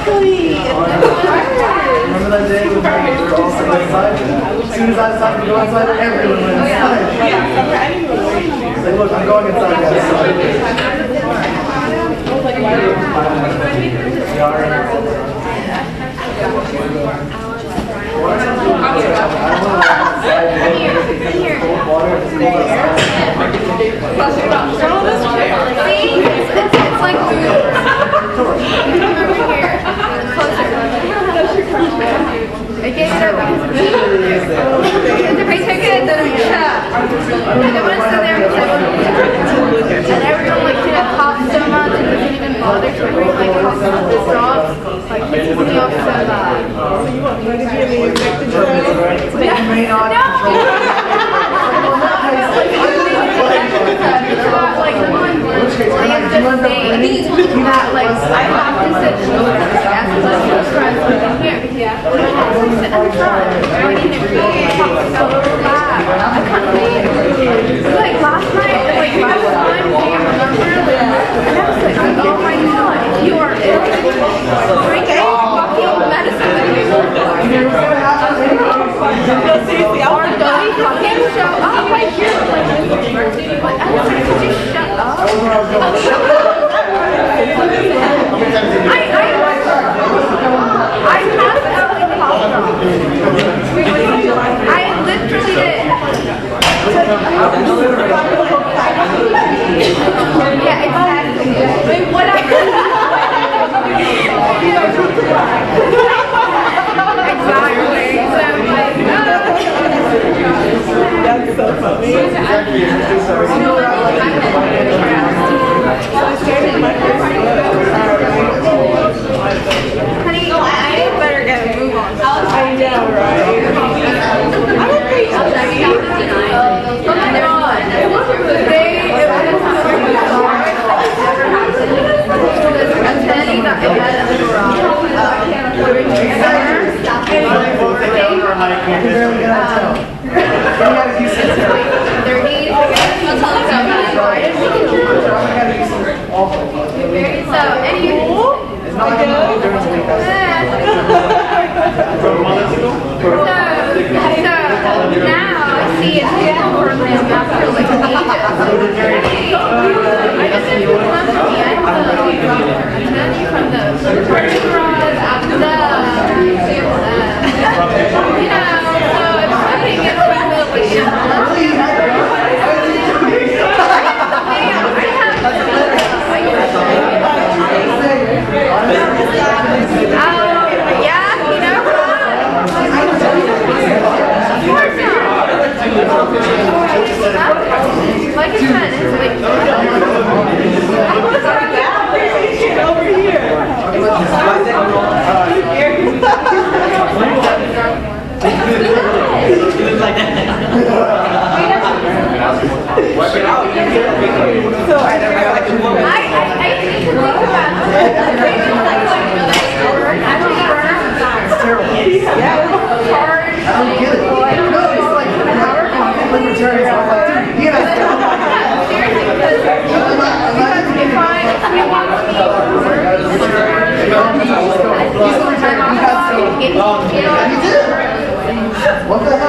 Remember that day when we were all sitting outside? As soon as I decided to go outside, everyone went inside. It's like, look, I'm going inside, guys. It's like food. I gave it up because of me. If I took it, then I shut. I didn't want to sit there because I wanted to. And everyone like did it pop so much and didn't even bother to bring like pops up the straws. Like pisses me off so bad. So you want me to give me a victim No! That like I have to sit short as close to friends when I'm here because I have to sit in the front. I need to be so bad. I can't leave. Like last night, like last time, do you remember? And I was like, oh my god, if you are ill, drink a fucking medicine with you. Or don't fucking show up right here. Like, I was like, could you shut up? I passed out in Colorado. I literally did. Yeah, exactly. Wait, whatever. That's so funny. Honey, I better get a move on. I know, right? I would be Oh my god. Today, it was What the hell?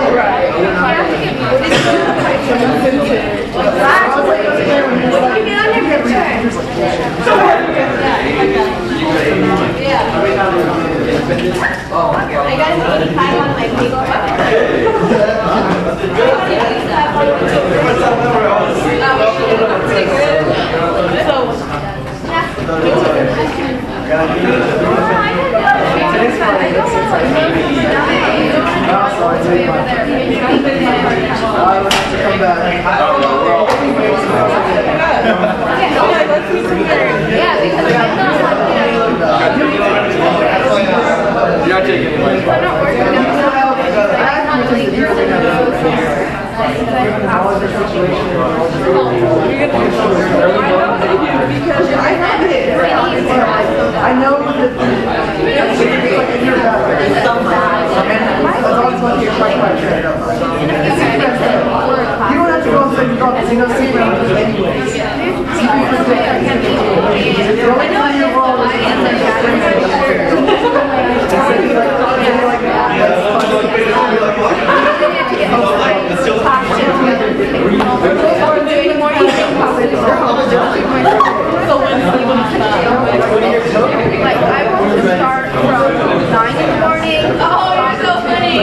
start from 9 in the morning. Oh, you're so funny.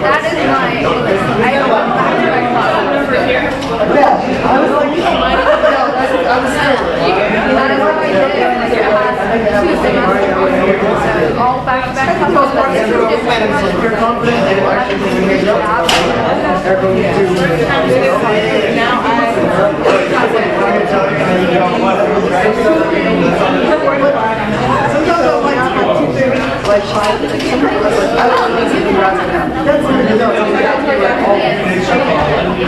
That is my, I don't want back to my club for here. Yeah, I was like, I was That is what I did in the past 2 semesters. All back-to-back classes, but this is different. you're confident and you're actually doing your job. They're going to Now sometimes I'll like to have 2 like 5. I don't know. That's something to know.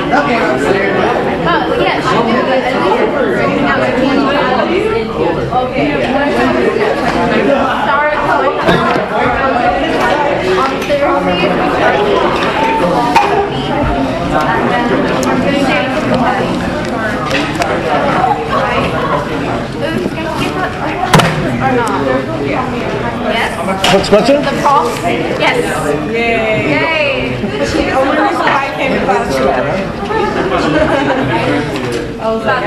That one I'm saying. Oh, yes, she did, but at least it's now my team. Okay. Start on Thursday, we start and then I'm going to stay for the party. Right? Who's going to keep it or not? Yes? What's Spencer? The prof? Yes. Yay. Yay. The only reason why I came to class together. I was like,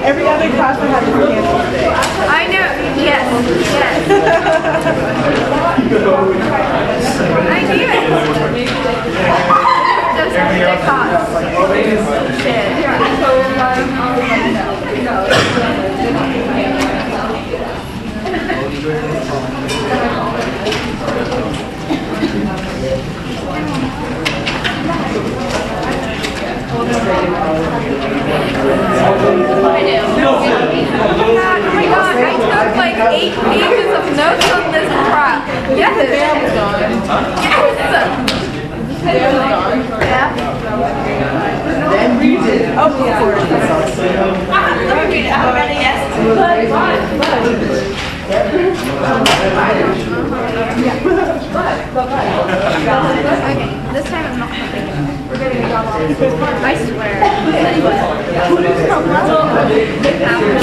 every other class would have been canceled today. I know. Yes. Yes. I knew it. Just the cost. Shit. Oh my god, I took like 8 pages of notes on this crap. Yes. Yes. Yeah. Then we did. Oh, yeah. Let me read it. I haven't read it yet. Okay, this time I'm not gonna think it. We're gonna go. I swear. Next time I don't want that. No, let's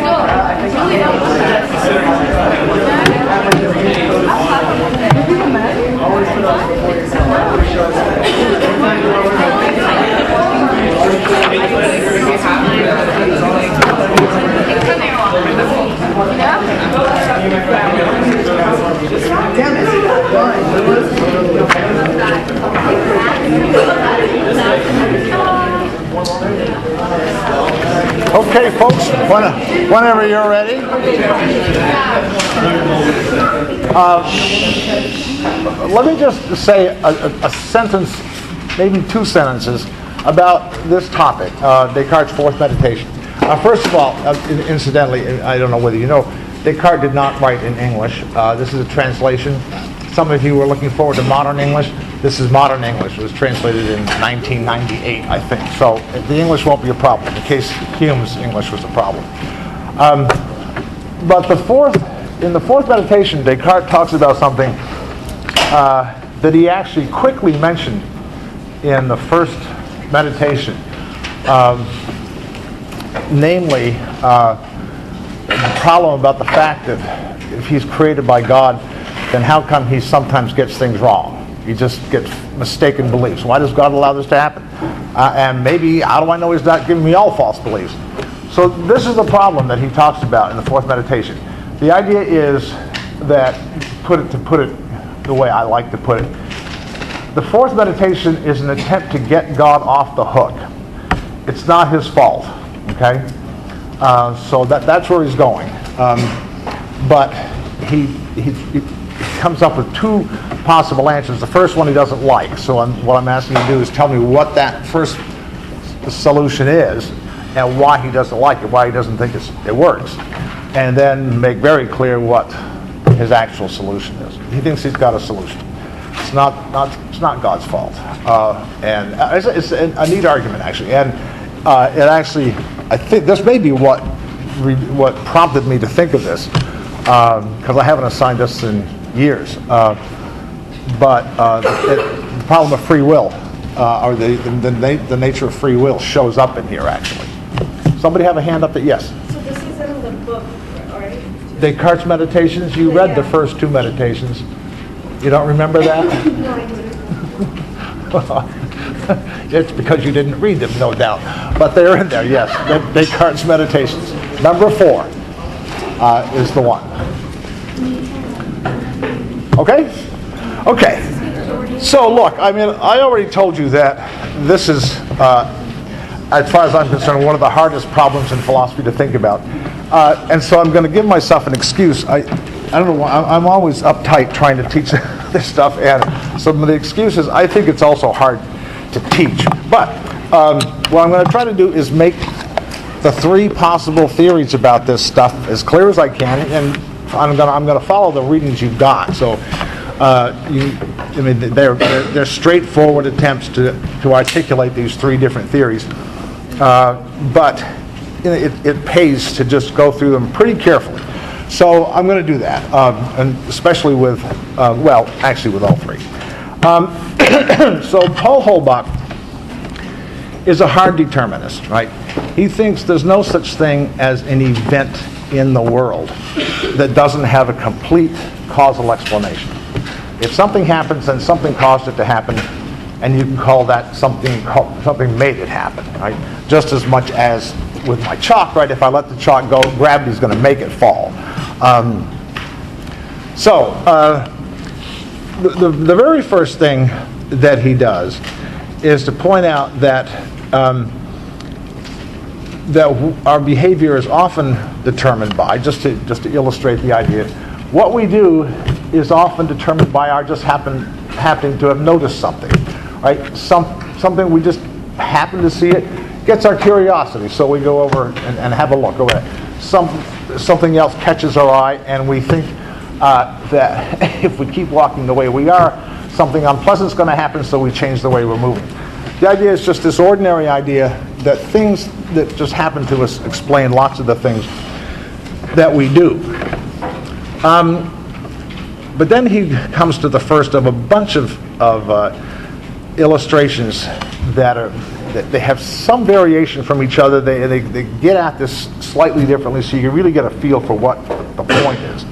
go. I really don't want Okay, folks, whenever you're ready. Let me just say a sentence, maybe 2 sentences, about this topic, Descartes' fourth meditation. First of all, incidentally, I don't know whether you know, Descartes did not write in English. This is a translation. Some of you were looking forward to modern English. This is modern English. It was translated in 1998, I think. So the English won't be a problem, in case Hume's English was a problem. But in the fourth meditation, Descartes talks about something that he actually quickly mentioned in the first meditation. Namely, the problem about the fact that if he's created by God, then how come he sometimes gets things wrong? He just gets mistaken beliefs. Why does God allow this to happen? And maybe, how do I know he's not giving me all false beliefs? So this is the problem that he talks about in the fourth meditation. The idea is that, to put it the way I like to put it, the fourth meditation is an attempt to get God off the hook. It's not his fault, okay? So that's where he's going. But he comes up with 2 possible answers. The first one he doesn't like. So what I'm asking you to do is tell me what that first solution is and why he doesn't like it, why he doesn't think it works. And then make very clear what his actual solution is. He thinks he's got a solution. It's not God's fault. And it's a neat argument, actually. And it actually, I think this may be what prompted me to think of this, because I haven't assigned this in years. But the problem of free will or the nature of free will shows up in here, actually. Somebody have a hand up that, yes? So this is in the book, right? Descartes' Meditations, you read the first two meditations. You don't remember that? No, I didn't. It's because you didn't read them, no doubt. But they're in there, yes. Descartes' Meditations. Number 4 is the one. Okay? Okay. So look, I mean, I already told you that this is, as far as I'm concerned, one of the hardest problems in philosophy to think about. And so I'm going to give myself an excuse. I don't know why, I'm always uptight trying to teach this stuff, and some of the excuses, I think it's also hard to teach. But what I'm going to try to do is make the 3 possible theories about this stuff as clear as I can, and I'm going to follow the readings you've got. So they're straightforward attempts to articulate these 3 different theories, but it pays to just go through them pretty carefully. So I'm going to do that, and especially with, well, actually with all 3. So Paul Holbach is a hard determinist, right? He thinks there's no such thing as an event in the world that doesn't have a complete causal explanation. If something happens, then something caused it to happen, and you can call that something made it happen, right? Just as much as with my chalk, right? If I let the chalk go, gravity's going to make it fall. The very first thing that he does is to point out that that our behavior is often determined by, just to illustrate the idea, what we do is often determined by our just happening to have noticed something, right? Something we just happen to see it, gets our curiosity, so we go over and have a look over it. Something else catches our eye, and we think that if we keep walking the way we are, something unpleasant is going to happen, so we change the way we're moving. The idea is just this ordinary idea that things that just happen to us explain lots of the things that we do. But then he comes to the first of a bunch of illustrations that they have some variation from each other. They get at this slightly differently, so you really get a feel for what the point is.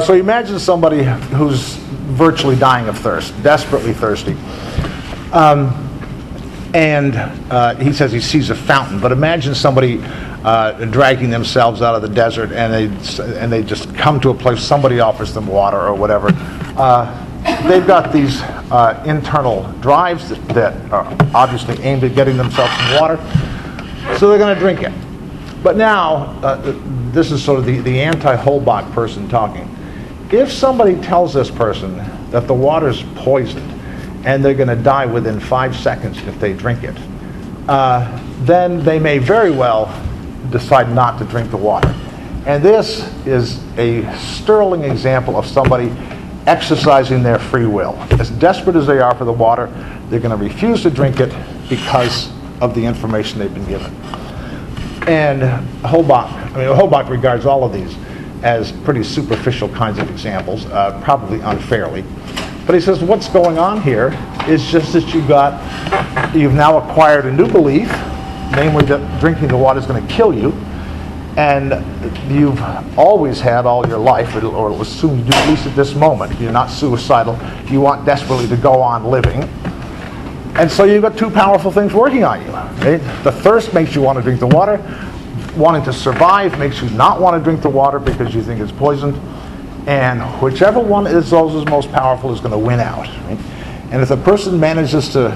So imagine somebody who's virtually dying of thirst, desperately thirsty. And he says he sees a fountain, but imagine somebody dragging themselves out of the desert, and they just come to a place, somebody offers them water or whatever. They've got these internal drives that are obviously aimed at getting themselves some water, so they're going to drink it. But now, this is sort of the anti-Holbach person talking. If somebody tells this person that the water's poisoned and they're going to die within 5 seconds if they drink it, then they may very well decide not to drink the water. And this is a sterling example of somebody exercising their free will. As desperate as they are for the water, they're going to refuse to drink it because of the information they've been given. And Holbach regards all of these as pretty superficial kinds of examples, probably unfairly. But he says what's going on here is just that you've now acquired a new belief, namely that drinking the water is going to kill you, and you've always had all your life, or assume you do at least at this moment. You're not suicidal. You want desperately to go on living. And so you've got 2 powerful things working on you. Right? The thirst makes you want to drink the water. Wanting to survive makes you not want to drink the water because you think it's poisoned. And whichever one is most powerful is going to win out. Right? And if the person manages to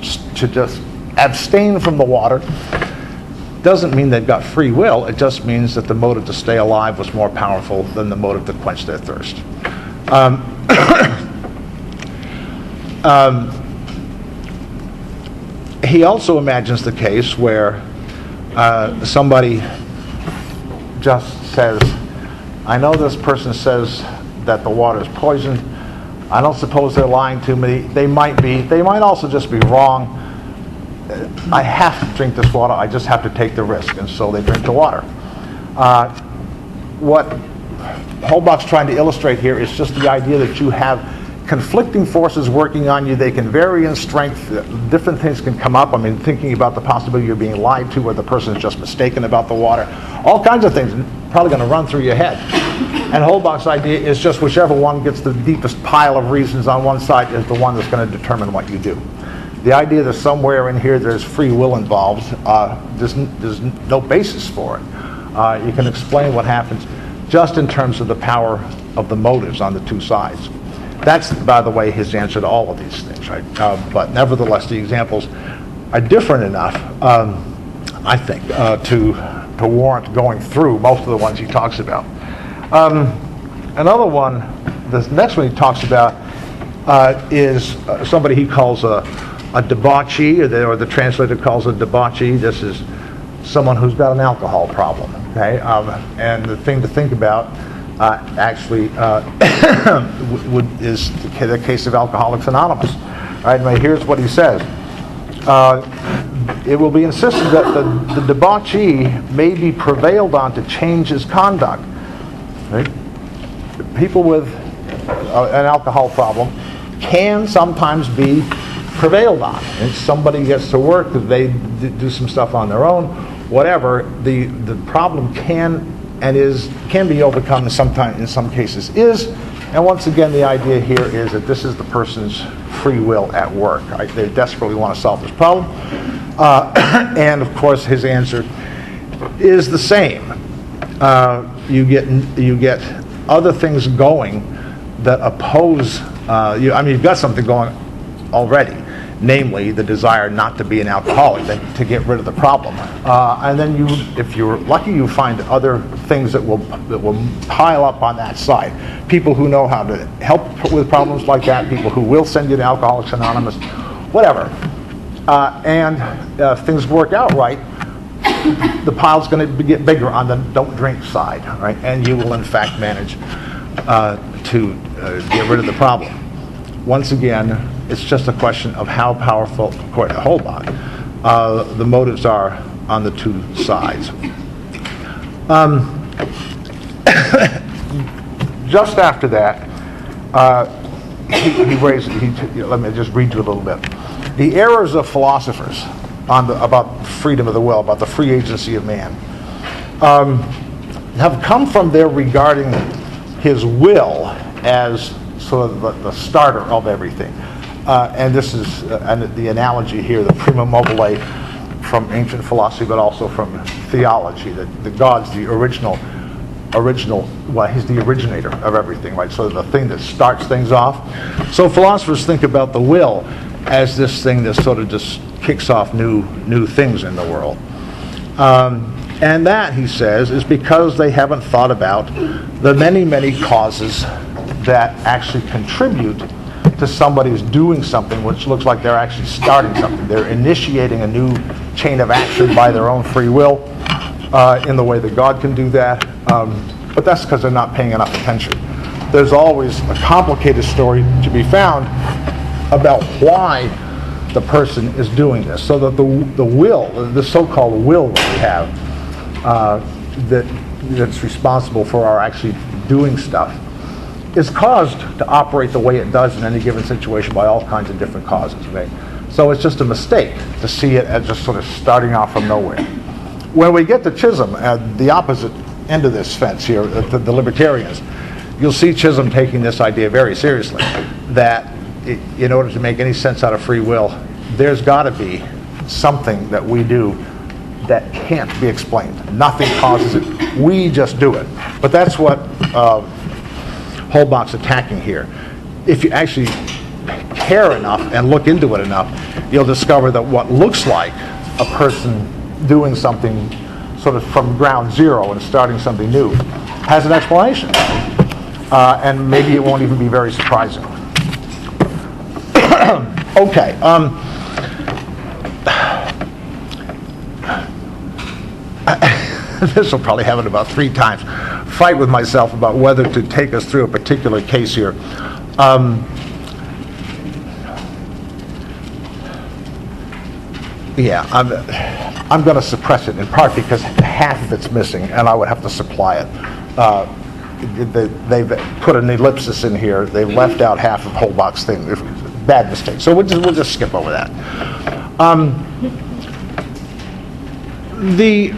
just abstain from the water, doesn't mean they've got free will. It just means that the motive to stay alive was more powerful than the motive to quench their thirst. He also imagines the case where somebody just says, I know this person says that the water is poisoned. I don't suppose they're lying to me. They might be. They might also just be wrong. I have to drink this water. I just have to take the risk. And so they drink the water. What Holbach's trying to illustrate here is just the idea that you have conflicting forces working on you. They can vary in strength. Different things can come up. I mean, thinking about the possibility you're being lied to, or the person is just mistaken about the water. All kinds of things probably going to run through your head. And Holbach's idea is just whichever one gets the deepest pile of reasons on one side is the one that's going to determine what you do. The idea that somewhere in here there's free will involved, there's no basis for it. You can explain what happens just in terms of the power of the motives on the two sides. That's, by the way, his answer to all of these things, right? But nevertheless, the examples are different enough, I think, to warrant going through most of the ones he talks about. Another one, the next one he talks about is somebody he calls a debauchee, or the translator calls a debauchee. This is someone who's got an alcohol problem, okay? And the thing to think about actually is the case of Alcoholics Anonymous. Right? And here's what he says. It will be insisted that the debauchee may be prevailed on to change his conduct. Right? People with an alcohol problem can sometimes be prevailed on. And somebody gets to work, they do some stuff on their own, whatever. The problem can be overcome in some cases is. And once again, the idea here is that this is the person's free will at work. Right? They desperately want to solve this problem. And of course, his answer is the same. You get other things going that oppose. You've got something going already, namely the desire not to be an alcoholic, to get rid of the problem. And then if you're lucky, you find other things that will pile up on that side. People who know how to help with problems like that, people who will send you to Alcoholics Anonymous, whatever. And things work out right, the pile's going to get bigger on the don't drink side, right? And you will in fact manage to get rid of the problem. Once again, it's just a question of how powerful, according to Holbach, the motives are on the two sides. Just after that, let me just read you a little bit. The errors of philosophers about freedom of the will, about the free agency of man, have come from their regarding his will as sort of the starter of everything. And this is the analogy here, the prima mobile from ancient philosophy, but also from theology, that the God's the original, well, he's the originator of everything, right? So the thing that starts things off. So philosophers think about the will as this thing that sort of just kicks off new things in the world. And that, he says, is because they haven't thought about the many, many causes that actually contribute to somebody's doing something which looks like they're actually starting something. They're initiating a new chain of action by their own free will in the way that God can do that. But that's because they're not paying enough attention. There's always a complicated story to be found about why the person is doing this. So that the will, the so-called will that we have, that's responsible for our actually doing stuff, is caused to operate the way it does in any given situation by all kinds of different causes. Okay? So it's just a mistake to see it as just sort of starting off from nowhere. When we get to Chisholm, at the opposite end of this fence here, the Libertarians, you'll see Chisholm taking this idea very seriously, that in order to make any sense out of free will, there's got to be something that we do that can't be explained. Nothing causes it. We just do it. But that's what Holbach's attacking here. If you actually care enough and look into it enough, you'll discover that what looks like a person doing something sort of from ground zero and starting something new has an explanation. And maybe it won't even be very surprising. Okay. This will probably happen about 3 times. Fight with myself about whether to take us through a particular case here. Yeah, I'm going to suppress it in part because half of it's missing, and I would have to supply it. they've put an ellipsis in here. They've left out half of Holbach's thing. Bad mistake. So we'll just skip over that. The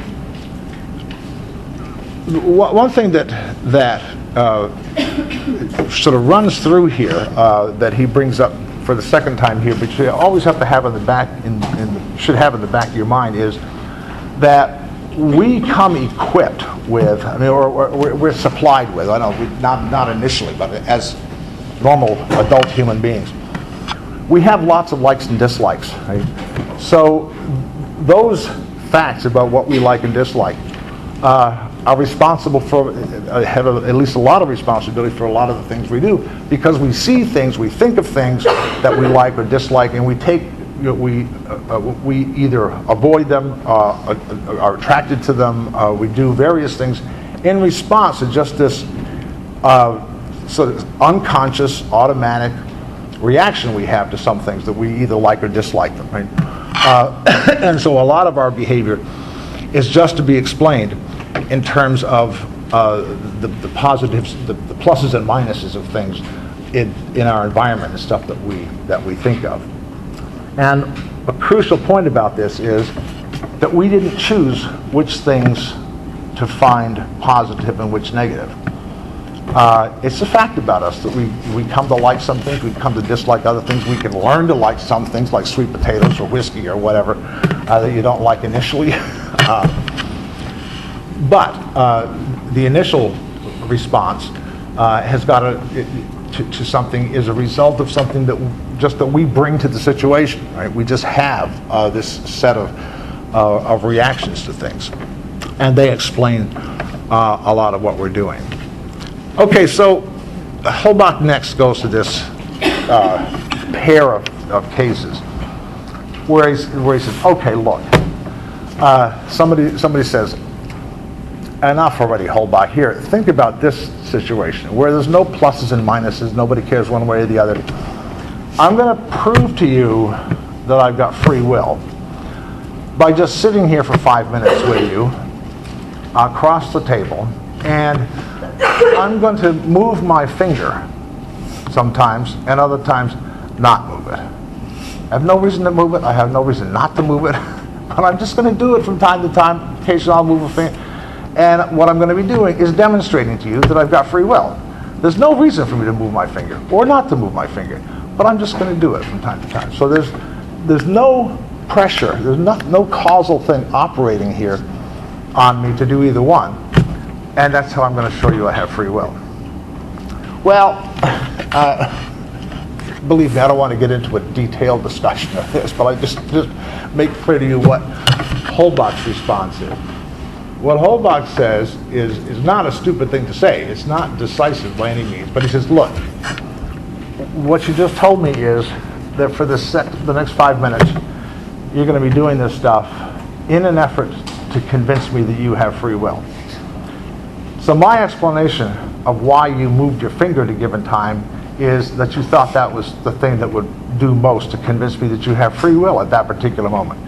one thing that sort of runs through here that he brings up for the second time here, but you always have to have in the back should have in the back of your mind, is that we come equipped with, I mean, or we're supplied with, I know, not initially, but as normal adult human beings, we have lots of likes and dislikes. Right? So those facts about what we like and dislike are responsible for, have at least a lot of responsibility for a lot of the things we do, because we see things, we think of things that we like or dislike, and we take, we either avoid them, are attracted to them, we do various things in response to just this sort of unconscious, automatic reaction we have to some things that we either like or dislike them. Right? And so a lot of our behavior is just to be explained in terms of the positives, the pluses and minuses of things in our environment and stuff that we think of. And a crucial point about this is that we didn't choose which things to find positive and which negative. It's a fact about us that we come to like some things, we come to dislike other things. We can learn to like some things like sweet potatoes or whiskey or whatever that you don't like initially. But the initial response has got to something, is a result of something that we bring to the situation. Right? We just have this set of reactions to things, and they explain a lot of what we're doing. Okay, so Holbach next goes to this pair of cases where he says, okay, look, somebody says, enough already, Holbach. Here, think about this situation where there's no pluses and minuses, nobody cares one way or the other. I'm going to prove to you that I've got free will by just sitting here for 5 minutes with you across the table, and I'm going to move my finger sometimes, and other times not move it. I have no reason to move it. I have no reason not to move it. But I'm just going to do it from time to time. Occasionally I'll move a finger. And what I'm going to be doing is demonstrating to you that I've got free will. There's no reason for me to move my finger or not to move my finger, but I'm just going to do it from time to time. So there's no pressure. There's no causal thing operating here on me to do either one. And that's how I'm going to show you I have free will. Well, believe me, I don't want to get into a detailed discussion of this, but I just make clear to you what Holbach's response is. What Holbach says is not a stupid thing to say. It's not decisive by any means. But he says, look, what you just told me is that for the next 5 minutes, you're going to be doing this stuff in an effort to convince me that you have free will. So my explanation of why you moved your finger at a given time is that you thought that was the thing that would do most to convince me that you have free will at that particular moment.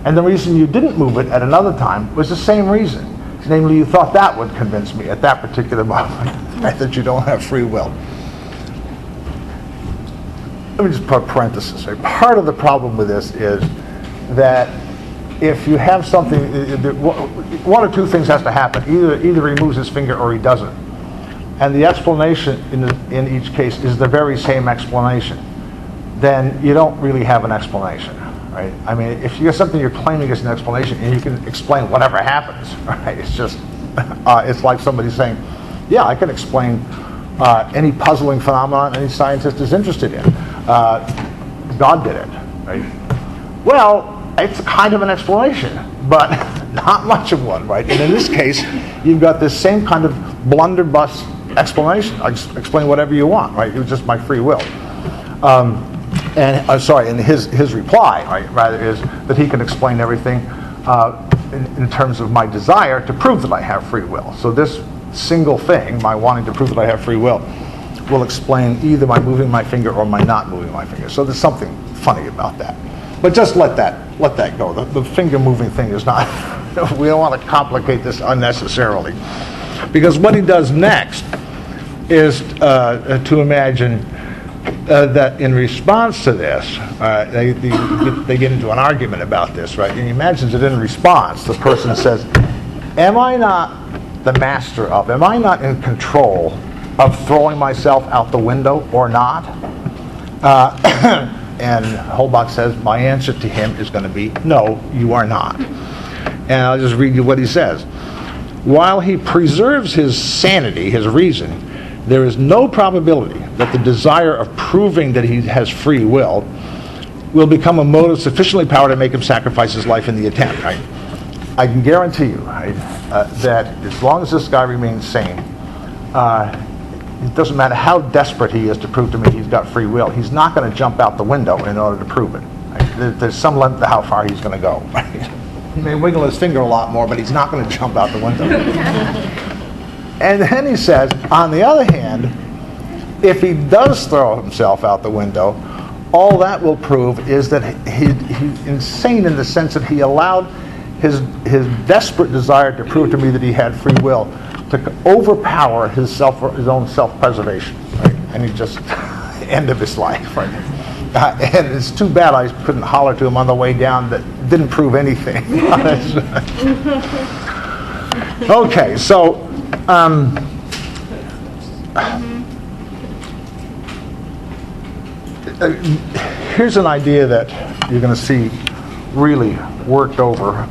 And the reason you didn't move it at another time was the same reason. Namely, you thought that would convince me at that particular moment that you don't have free will. Let me just put a parenthesis. Right? Part of the problem with this is that if you have something, one or two things has to happen. Either he moves his finger or he doesn't. And the explanation in each case is the very same explanation. Then you don't really have an explanation. Right? I mean, if you have something you're claiming is an explanation, and you can explain whatever happens, right? It's just, it's like somebody saying, yeah, I can explain any puzzling phenomenon any scientist is interested in. God did it, right? Well, it's kind of an explanation, but not much of one, right? And in this case, you've got this same kind of blunderbuss explanation. I just explain whatever you want, right? It was just my free will. And his reply, right, rather, is that he can explain everything in terms of my desire to prove that I have free will. So this single thing, my wanting to prove that I have free will explain either my moving my finger or my not moving my finger. So there's something funny about that. But just let that go. The finger moving thing is not, we don't want to complicate this unnecessarily. Because what he does next is to imagine that in response to this, they get into an argument about this, right? And he imagines that in response, the person says, am I not the master of, am I not in control of throwing myself out the window or not? And Holbach says, my answer to him is going to be, no, you are not. And I'll just read you what he says. While he preserves his sanity, his reason, there is no probability that the desire of proving that he has free will become a motive sufficiently powerful to make him sacrifice his life in the attempt. Right? I can guarantee you, right, that as long as this guy remains sane, it doesn't matter how desperate he is to prove to me he's got free will, he's not going to jump out the window in order to prove it. Right? There's some limit to how far he's going to go. Right? He may wiggle his finger a lot more, but he's not going to jump out the window. And then he says, on the other hand, if he does throw himself out the window, all that will prove is that he's insane in the sense that he allowed his desperate desire to prove to me that he had free will to overpower his own self-preservation. Right? And he just, end of his life. Right? And it's too bad I couldn't holler to him on the way down that didn't prove anything. Okay, so here's an idea that you're going to see really worked over.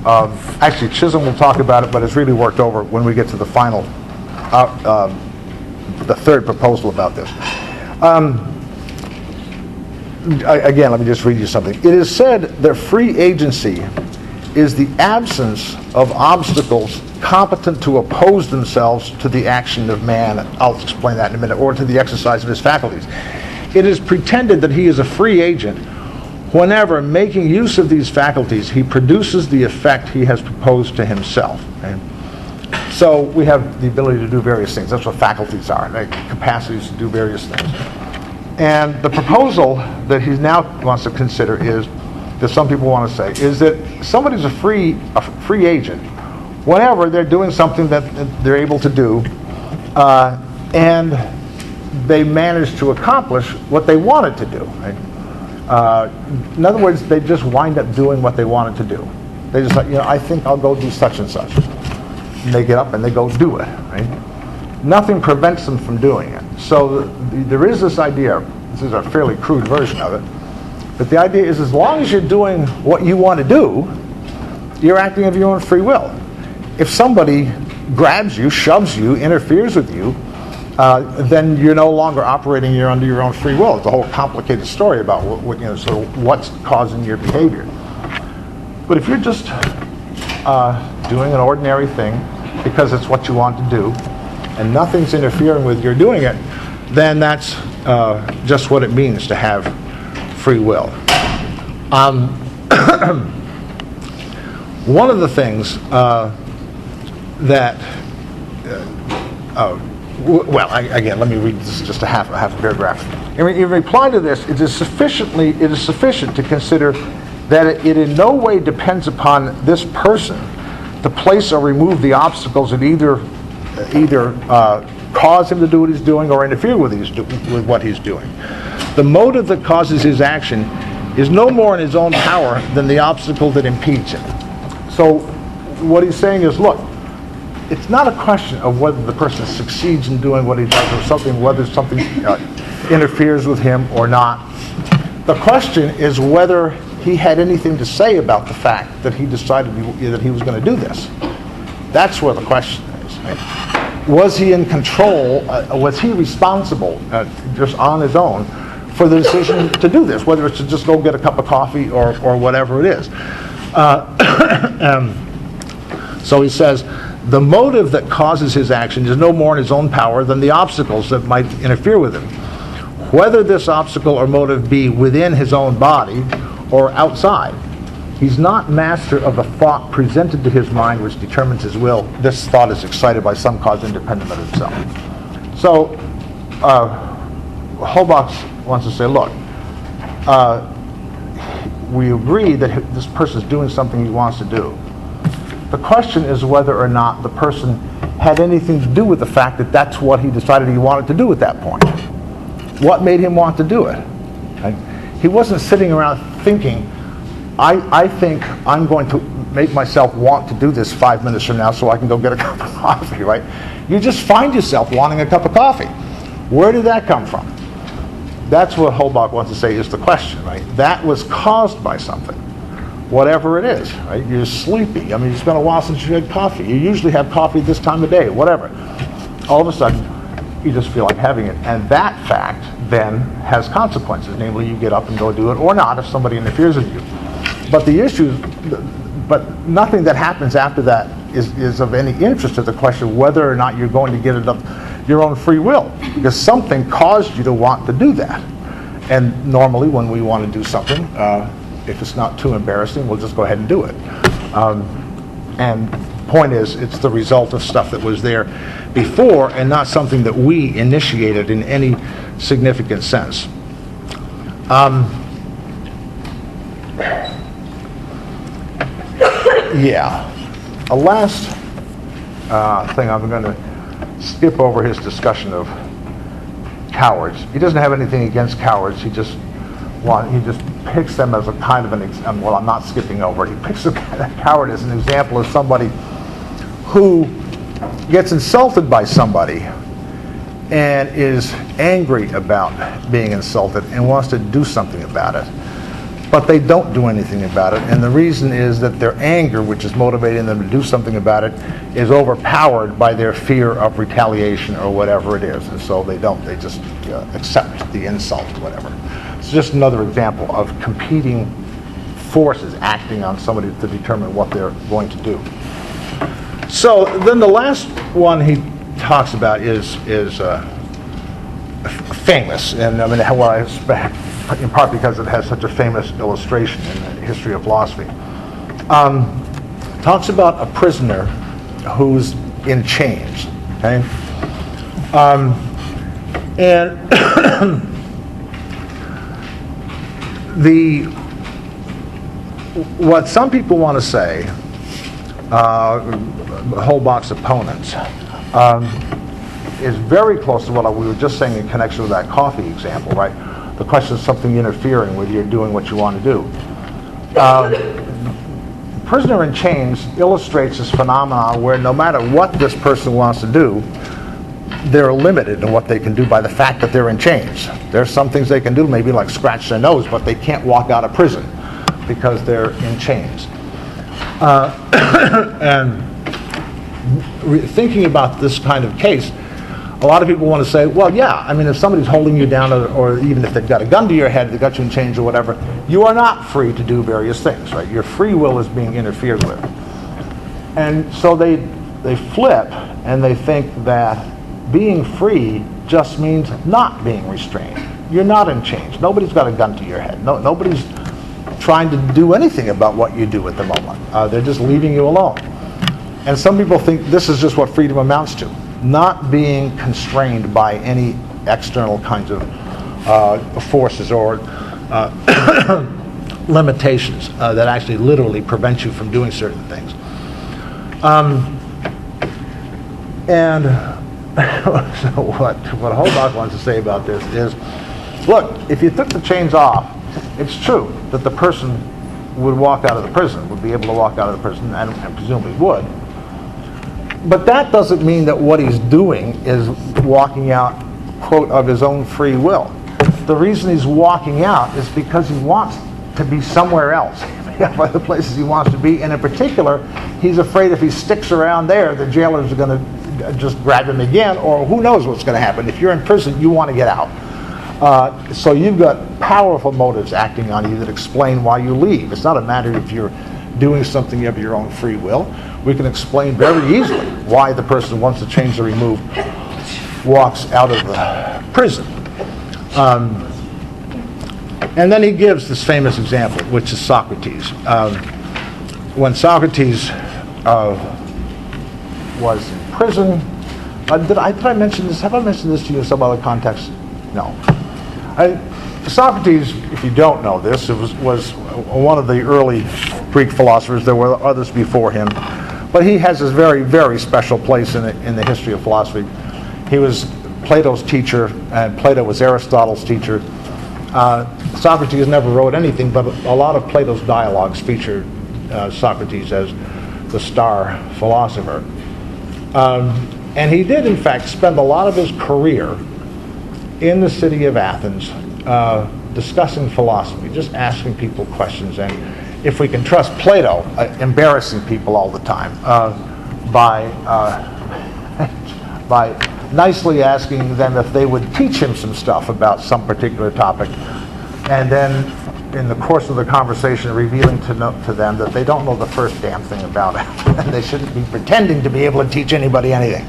Actually, Chisholm will talk about it, but it's really worked over when we get to the final, the third proposal about this. Again, let me just read you something. It is said that free agency is the absence of obstacles competent to oppose themselves to the action of man. I'll explain that in a minute, or to the exercise of his faculties. It is pretended that he is a free agent whenever, making use of these faculties, he produces the effect he has proposed to himself. Okay? So we have the ability to do various things. That's what faculties are, right? Capacities to do various things. And the proposal that he now wants to consider is, that some people want to say, is that somebody's a free agent whenever they're doing something that they're able to do, and they manage to accomplish what they wanted to do. Right? In other words, they just wind up doing what they wanted to do. They just like, I think I'll go do such and such. And they get up and they go do it. Right? Nothing prevents them from doing it. So there is this idea, this is a fairly crude version of it, but the idea is as long as you're doing what you want to do, you're acting of your own free will. If somebody grabs you, shoves you, interferes with you, then you're no longer operating under your own free will. It's a whole complicated story about what's causing your behavior. But if you're just doing an ordinary thing because it's what you want to do, and nothing's interfering with your doing it, then that's just what it means to have free will. One of the things again, let me read this just a half a paragraph. In reply to this, it is sufficient to consider that it in no way depends upon this person to place or remove the obstacles that either cause him to do what he's doing or interfere with what he's doing. The motive that causes his action is no more in his own power than the obstacle that impedes him. So what he's saying is, look, it's not a question of whether the person succeeds in doing what he does or whether something interferes with him or not. The question is whether he had anything to say about the fact that he decided that he was going to do this. That's where the question is. Right? Was he in control? Was he responsible just on his own for the decision to do this, whether it's to just go get a cup of coffee or whatever it is? So he says, the motive that causes his action is no more in his own power than the obstacles that might interfere with him. Whether this obstacle or motive be within his own body or outside, he's not master of the thought presented to his mind which determines his will. This thought is excited by some cause independent of himself. So Holbach wants to say, look, we agree that this person's doing something he wants to do. The question is whether or not the person had anything to do with the fact that that's what he decided he wanted to do at that point. What made him want to do it? Right? He wasn't sitting around thinking, I think I'm going to make myself want to do this 5 minutes from now so I can go get a cup of coffee, right? You just find yourself wanting a cup of coffee. Where did that come from? That's what Holbach wants to say is the question, right? That was caused by something, whatever it is, right? You're sleepy. I mean, it's been a while since you had coffee. You usually have coffee this time of day, whatever. All of a sudden, you just feel like having it. And that fact then has consequences. Namely, you get up and go do it or not if somebody interferes with you. But the issue, but nothing that happens after that is of any interest to the question whether or not you're going to get it of your own free will, because something caused you to want to do that. And normally when we want to do something, if it's not too embarrassing, we'll just go ahead and do it. And point is, it's the result of stuff that was there before and not something that we initiated in any significant sense. Yeah. A last thing, I'm going to skip over his discussion of cowards. He doesn't have anything against cowards. He just picks them as a kind of an well, I'm not skipping over it. He picks a coward as an example of somebody who gets insulted by somebody and is angry about being insulted and wants to do something about it. But they don't do anything about it, and the reason is that their anger, which is motivating them to do something about it, is overpowered by their fear of retaliation or whatever it is, and so they don't. They just accept the insult or whatever. It's just another example of competing forces acting on somebody to determine what they're going to do. So then the last one he talks about is famous, and I mean, what I expect, in part because it has such a famous illustration in the history of philosophy. Talks about a prisoner who's in chains, okay? And what some people want to say, Holbach's opponents, is very close to what we were just saying in connection with that coffee example, right? The question is something interfering with you doing what you want to do. Prisoner in chains illustrates this phenomenon where no matter what this person wants to do, they're limited in what they can do by the fact that they're in chains. There's some things they can do, maybe like scratch their nose, but they can't walk out of prison because they're in chains. And thinking about this kind of case, a lot of people want to say, well, yeah, I mean, if somebody's holding you down, or even if they've got a gun to your head, they've got you in chains or whatever, you are not free to do various things, right? Your free will is being interfered with. And so they flip, and they think that being free just means not being restrained. You're not in chains. Nobody's got a gun to your head. Nobody's trying to do anything about what you do at the moment. They're just leaving you alone. And some people think this is just what freedom amounts to. Not being constrained by any external kinds of forces or limitations that actually literally prevent you from doing certain things. And so what Holbach wants to say about this is, look, if you took the chains off, it's true that the person would walk out of the prison, would be able to walk out of the prison, and presumably would. But that doesn't mean that what he's doing is walking out, quote, of his own free will. The reason he's walking out is because he wants to be somewhere else. He has other places he wants to be, and in particular, he's afraid if he sticks around there, the jailers are going to just grab him again, or who knows what's going to happen. If you're in prison, you want to get out. So you've got powerful motives acting on you that explain why you leave. It's not a matter if you're doing something of your own free will. We can explain very easily why the person, once the chains are removed, walks out of the prison. And then he gives this famous example, which is Socrates. When Socrates was in prison, did I mention this? Have I mentioned this to you in some other context? No. Socrates, if you don't know this, was one of the early Greek philosophers. There were others before him. But he has this very, very special place in the history of philosophy. He was Plato's teacher, and Plato was Aristotle's teacher. Socrates never wrote anything, but a lot of Plato's dialogues feature Socrates as the star philosopher. And he did, in fact, spend a lot of his career in the city of Athens discussing philosophy, just asking people questions, and if we can trust Plato, embarrassing people all the time by nicely asking them if they would teach him some stuff about some particular topic, and then in the course of the conversation revealing to them that they don't know the first damn thing about it, and they shouldn't be pretending to be able to teach anybody anything.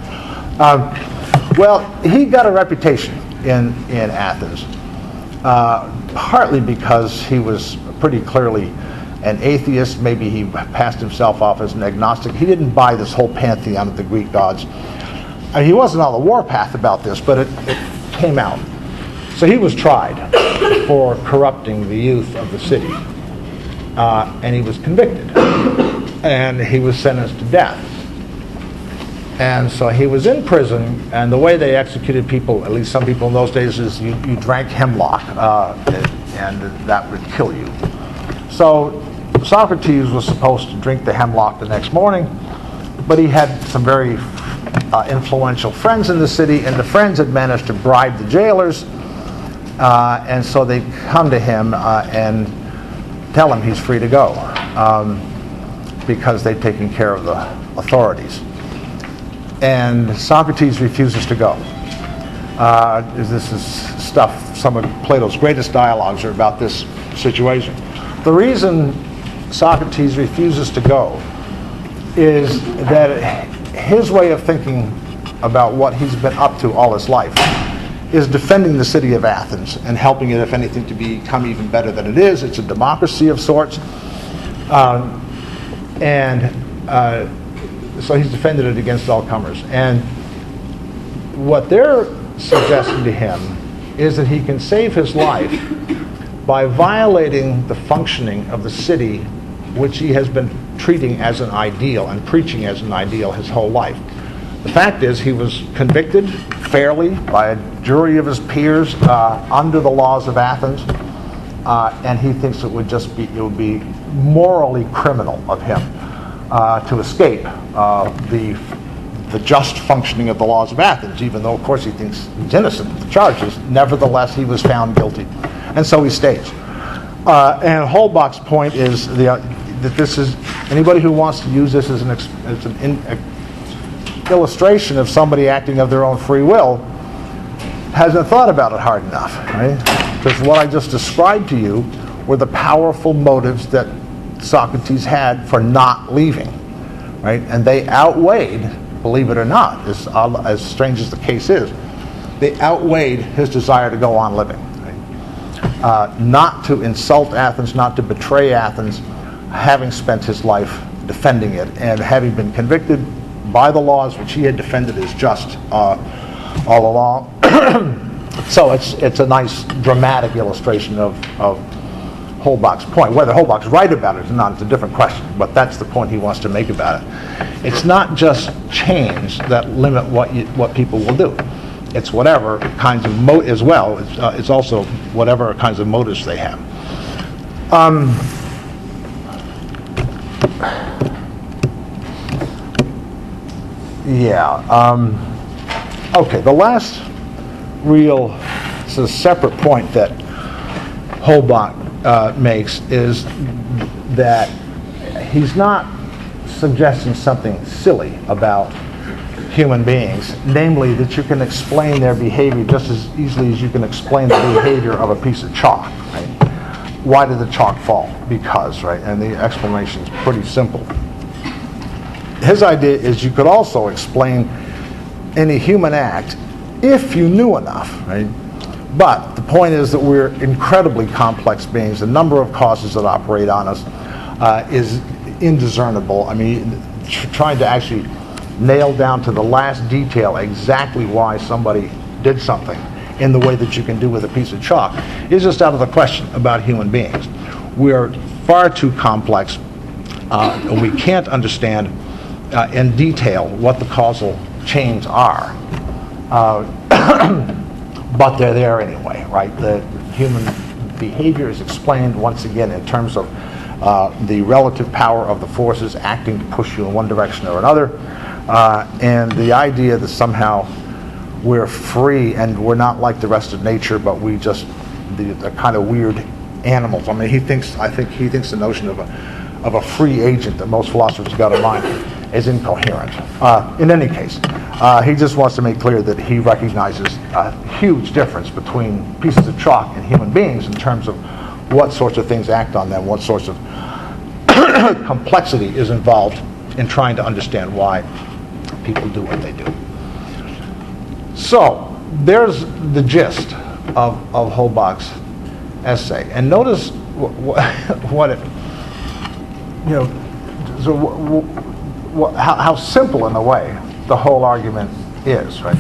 Well, he got a reputation in Athens, partly because he was pretty clearly an atheist. Maybe he passed himself off as an agnostic. He didn't buy this whole pantheon of the Greek gods. I mean, he wasn't on the warpath about this, but it came out. So he was tried for corrupting the youth of the city, and he was convicted, and he was sentenced to death. And so he was in prison, and the way they executed people, at least some people in those days, is you drank hemlock, and that would kill you. So Socrates was supposed to drink the hemlock the next morning, but he had some very influential friends in the city, and the friends had managed to bribe the jailers, and so they come to him and tell him he's free to go because they've taken care of the authorities. And Socrates refuses to go. This is stuff, some of Plato's greatest dialogues are about this situation. The reason Socrates refuses to go is that his way of thinking about what he's been up to all his life is defending the city of Athens and helping it, if anything, to become even better than it is. It's a democracy of sorts. So he's defended it against all comers. And what they're suggesting to him is that he can save his life by violating the functioning of the city, which he has been treating as an ideal and preaching as an ideal his whole life. The fact is, he was convicted fairly by a jury of his peers under the laws of Athens, and he thinks it would be morally criminal of him to escape the just functioning of the laws of Athens, even though, of course, he thinks he's innocent of the charges. Nevertheless, he was found guilty, and so he stays. And Holbach's point is that this is, anybody who wants to use this as an illustration of somebody acting of their own free will hasn't thought about it hard enough, right? Because what I just described to you were the powerful motives that Socrates had for not leaving, right? And they outweighed, believe it or not, as strange as the case is, they outweighed his desire to go on living, right? Not to insult Athens, not to betray Athens, having spent his life defending it and having been convicted by the laws which he had defended as just all along. So it's a nice dramatic illustration of Holbach's point. Whether Holbach's right about it or not is a different question, but that's the point he wants to make about it. It's not just chains that limit what people will do. It's whatever kinds of as well. It's also whatever kinds of motives they have. Okay, the last real separate point that Holbach makes is that he's not suggesting something silly about human beings, namely that you can explain their behavior just as easily as you can explain the behavior of a piece of chalk, right? Why did the chalk fall? Because, right? And the explanation is pretty simple. His idea is you could also explain any human act if you knew enough, right? But the point is that we're incredibly complex beings. The number of causes that operate on us is indiscernible. I mean, trying to actually nail down to the last detail exactly why somebody did something in the way that you can do with a piece of chalk is just out of the question about human beings. We are far too complex. We can't understand in detail what the causal chains are. But they're there anyway, right? The human behavior is explained once again in terms of the relative power of the forces acting to push you in one direction or another, and the idea that somehow we're free and we're not like the rest of nature, but we just the kind of weird animals. I mean, I think he thinks the notion of a free agent that most philosophers got in mind is incoherent. In any case, he just wants to make clear that he recognizes a huge difference between pieces of chalk and human beings in terms of what sorts of things act on them, what sorts of complexity is involved in trying to understand why people do what they do. So there's the gist of Holbach's essay, and notice what it, how simple in a way the whole argument is, right?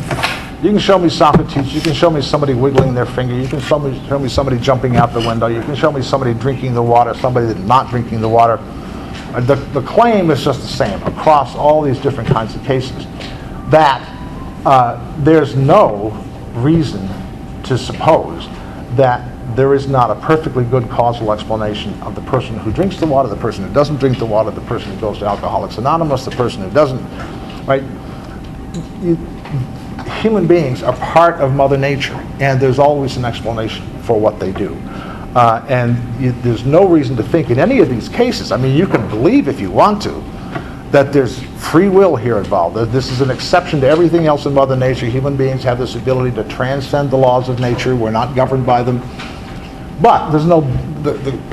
You can show me Socrates, you can show me somebody wiggling their finger, you can show me somebody jumping out the window, you can show me somebody drinking the water, somebody that's not drinking the water. The claim is just the same across all these different kinds of cases, that there's no reason to suppose that there is not a perfectly good causal explanation of the person who drinks the water, the person who doesn't drink the water, the person who goes to Alcoholics Anonymous, the person who doesn't, right? Human beings are part of Mother Nature, and there's always an explanation for what they do. There's no reason to think in any of these cases, I mean, you can believe if you want to, that there's free will here involved. That this is an exception to everything else in Mother Nature. Human beings have this ability to transcend the laws of nature. We're not governed by them. But there's no,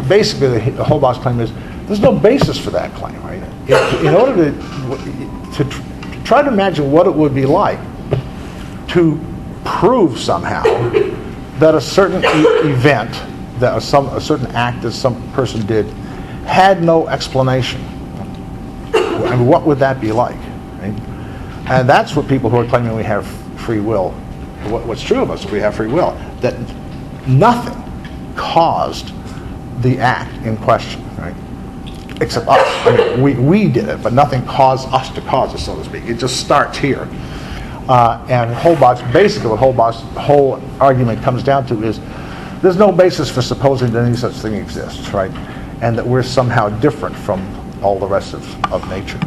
basically the Holbach's claim is, there's no basis for that claim, right? In order to try to imagine what it would be like to prove somehow that a certain event, that a certain act that some person did had no explanation. I mean, what would that be like? Right? And that's what people who are claiming we have free will, what's true of us, we have free will, that nothing caused the act in question, right? Except us. I mean, we did it, but nothing caused us to cause it, so to speak. It just starts here. And basically what Holbach's whole argument comes down to is there's no basis for supposing that any such thing exists, right? And that we're somehow different from all the rest of nature.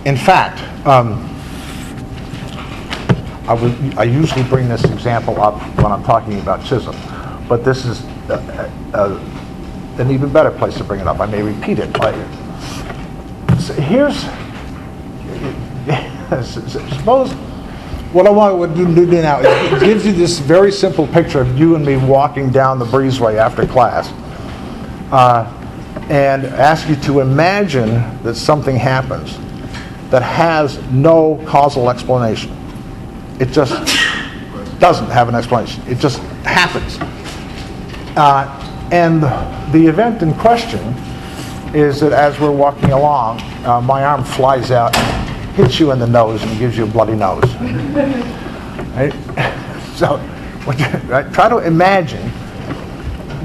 In fact, I usually bring this example up when I'm talking about schism, but this is an even better place to bring it up. I may repeat it. So suppose what I want to do now is it gives you this very simple picture of you and me walking down the breezeway after class, and ask you to imagine that something happens that has no causal explanation. It just doesn't have an explanation. It just happens. And the event in question is that as we're walking along, my arm flies out, hits you in the nose, and gives you a bloody nose. Right? So, right? Try to imagine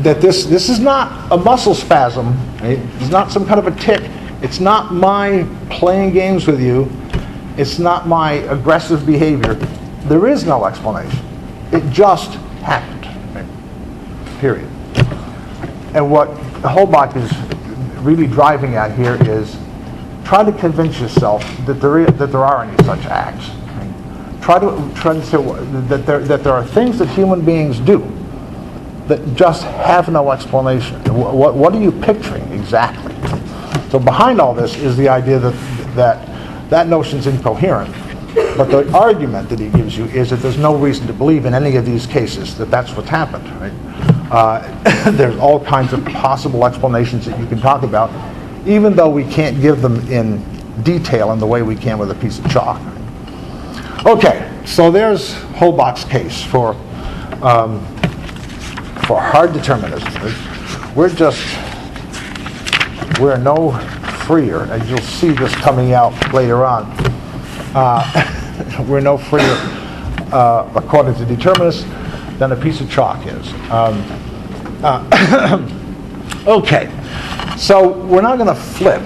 that this is not a muscle spasm. Right? It's not some kind of a tick. It's not my playing games with you. It's not my aggressive behavior. There is no explanation. It just happened. Right? Period. And what Holbach is really driving at here is try to convince yourself that there are any such acts. Right? Try to say that there are things that human beings do that just have no explanation. What are you picturing exactly? So behind all this is the idea that notion's incoherent. But the argument that he gives you is that there's no reason to believe in any of these cases that that's what's happened. Right? There's all kinds of possible explanations that you can talk about, even though we can't give them in detail in the way we can with a piece of chalk. Okay, so there's Holbach's case for hard determinism. We're no freer, and you'll see this coming out later on. We're no freer, according to determinists, than a piece of chalk is. Okay, so we're not going to flip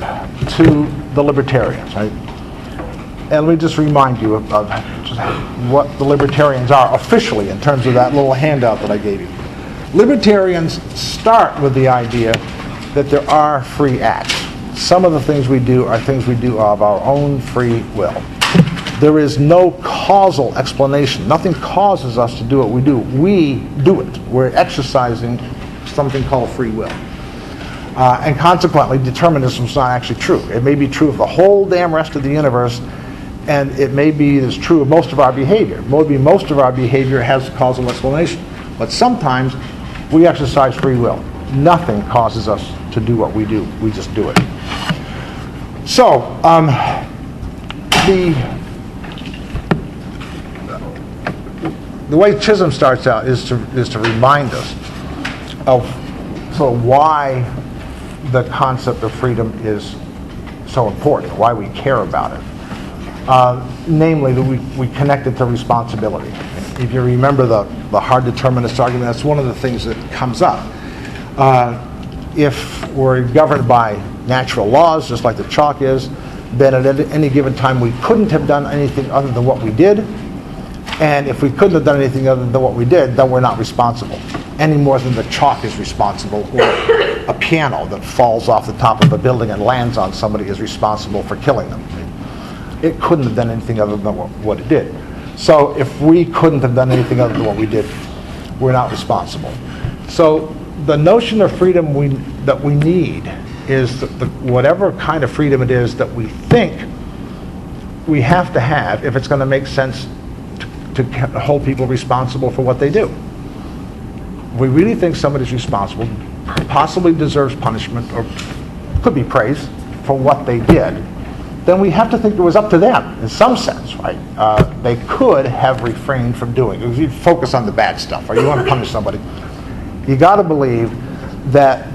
to the Libertarians, right? And let me just remind you of just what the Libertarians are officially in terms of that little handout that I gave you. Libertarians start with the idea that there are free acts. Some of the things we do are things we do of our own free will. There is no causal explanation. Nothing causes us to do what we do. We do it. We're exercising something called free will. And consequently, determinism is not actually true. It may be true of the whole damn rest of the universe, and it may be as true of most of our behavior. Maybe most of our behavior has causal explanation. But sometimes we exercise free will. Nothing causes us to do what we do. We just do it. So, the way Chisholm starts out is to remind us of sort of why the concept of freedom is so important, why we care about it. Namely, that we connect it to responsibility. If you remember the hard determinist argument, that's one of the things that comes up. If we're governed by natural laws, just like the chalk is, then at any given time we couldn't have done anything other than what we did. And if we couldn't have done anything other than what we did, then we're not responsible, any more than the chalk is responsible, or a piano that falls off the top of a building and lands on somebody is responsible for killing them. It couldn't have done anything other than what it did. So if we couldn't have done anything other than what we did, we're not responsible. So the notion of freedom that we need is whatever kind of freedom it is that we think we have to have if it's going to make sense to hold people responsible for what they do. We really think somebody's responsible, possibly deserves punishment, or could be praised for what they did, then we have to think it was up to them in some sense, right? They could have refrained from doing it. If you focus on the bad stuff, or you want to punish somebody, you got to believe that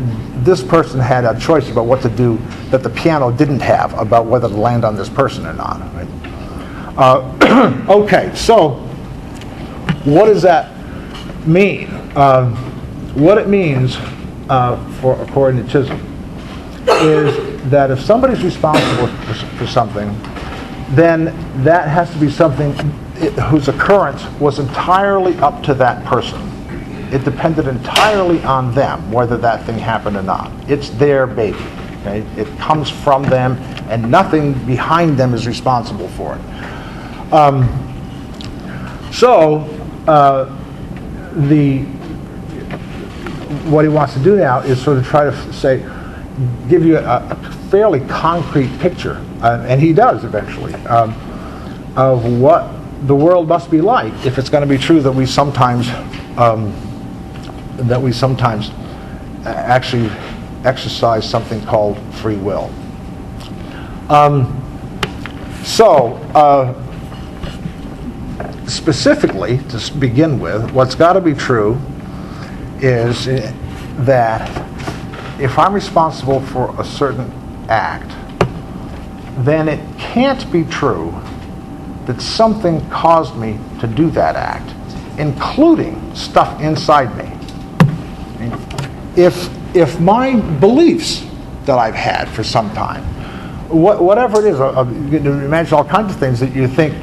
this person had a choice about what to do that the piano didn't have about whether to land on this person or not, right? Okay, so what does that mean? What it means, according to Chisholm, is that if somebody's responsible for something, then that has to be something whose occurrence was entirely up to that person. It depended entirely on them whether that thing happened or not. It's their baby. Okay? It comes from them, and nothing behind them is responsible for it. What he wants to do now is sort of try to give you a fairly concrete picture, and he does eventually, of what the world must be like if it's going to be true that we sometimes actually exercise something called free will. Specifically, to begin with, what's got to be true is that if I'm responsible for a certain act, then it can't be true that something caused me to do that act, including stuff inside me. If my beliefs that I've had for some time, whatever it is, you can imagine all kinds of things that you think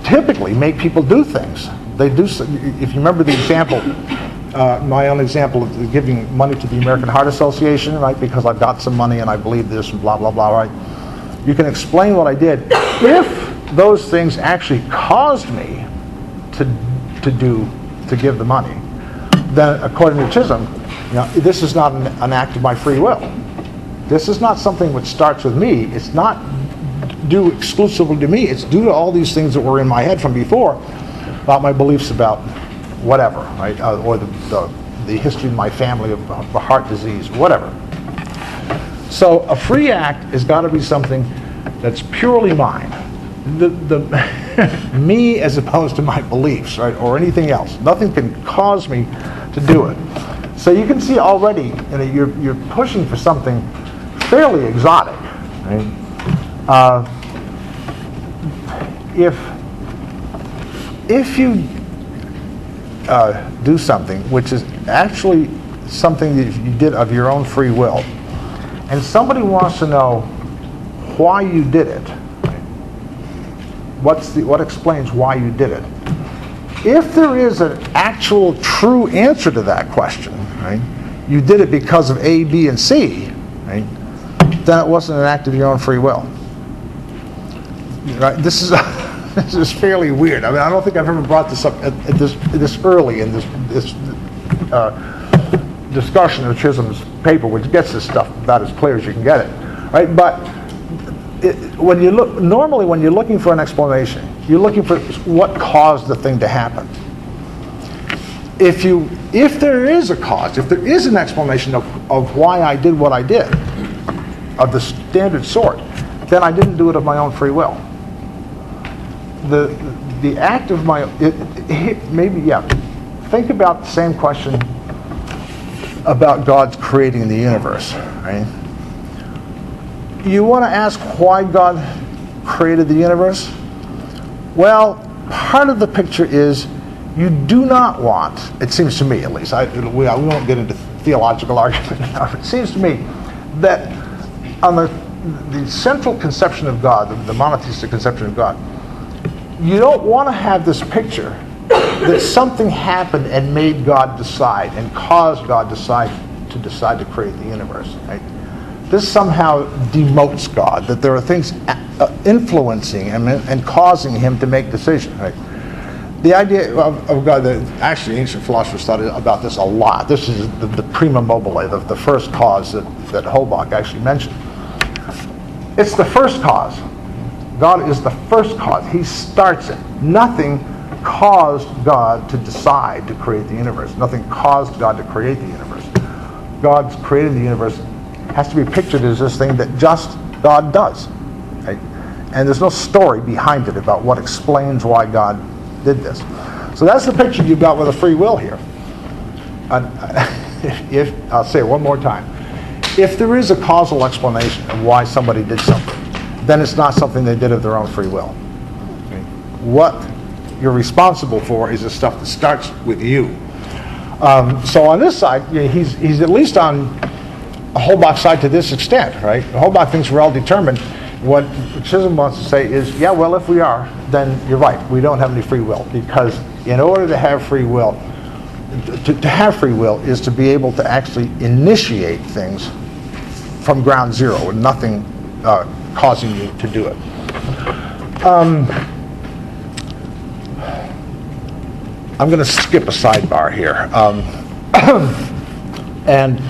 typically make people do things. They do. If you remember the example, my own example of giving money to the American Heart Association, right? Because I've got some money and I believe this and blah blah blah, right? You can explain what I did if those things actually caused me to give the money. Then, according to Chisholm, this is not an act of my free will. This is not something which starts with me. It's not due exclusively to me. It's due to all these things that were in my head from before about my beliefs about whatever, right? Or the history of my family of heart disease, whatever. So a free act has got to be something that's purely mine. Me as opposed to my beliefs, right? Or anything else. Nothing can cause me to do it. So you can see already you're pushing for something fairly exotic, right? If you do something which is actually something that you did of your own free will, and somebody wants to know why you did it, what explains why you did it? If there is an actual true answer to that question, right, you did it because of A, B, and C, right, then it wasn't an act of your own free will. Right? This is this is fairly weird. I mean, I don't think I've ever brought this up at this early in this discussion of Chisholm's paper, which gets this stuff about as clear as you can get it, right? But when you look, normally when you're looking for an explanation, you're looking for what caused the thing to happen. If there is a cause, if there is an explanation of why I did what I did, of the standard sort, then I didn't do it of my own free will. The act of my, maybe, yeah, think about the same question about God's creating the universe, right? You want to ask why God created the universe? Well, part of the picture is you do not want, it seems to me at least, we won't get into theological argument now, it seems to me that on the central conception of God, the monotheistic conception of God, you don't want to have this picture that something happened and made God decide and caused God to decide to create the universe, right? This somehow demotes God, that there are things influencing him and causing him to make decisions, right? The idea of God, actually ancient philosophers thought about this a lot. This is the prima mobile, the first cause that Holbach actually mentioned. It's the first cause. God is the first cause. He starts it. Nothing caused God to decide to create the universe. Nothing caused God to create the universe. God's created the universe has to be pictured as this thing that just God does, right? And there's no story behind it about what explains why God did this. So that's the picture you've got with a free will here. If I'll say it one more time. If there is a causal explanation of why somebody did something, then it's not something they did of their own free will. Okay? What you're responsible for is the stuff that starts with you. So on this side, he's at least on Holbach's side to this extent, right? Holbach thinks we're all determined. What Chisholm wants to say is, yeah, well, if we are, then you're right. We don't have any free will, because in order to have free will, to have free will is to be able to actually initiate things from ground zero and nothing causing you to do it. I'm going to skip a sidebar here. And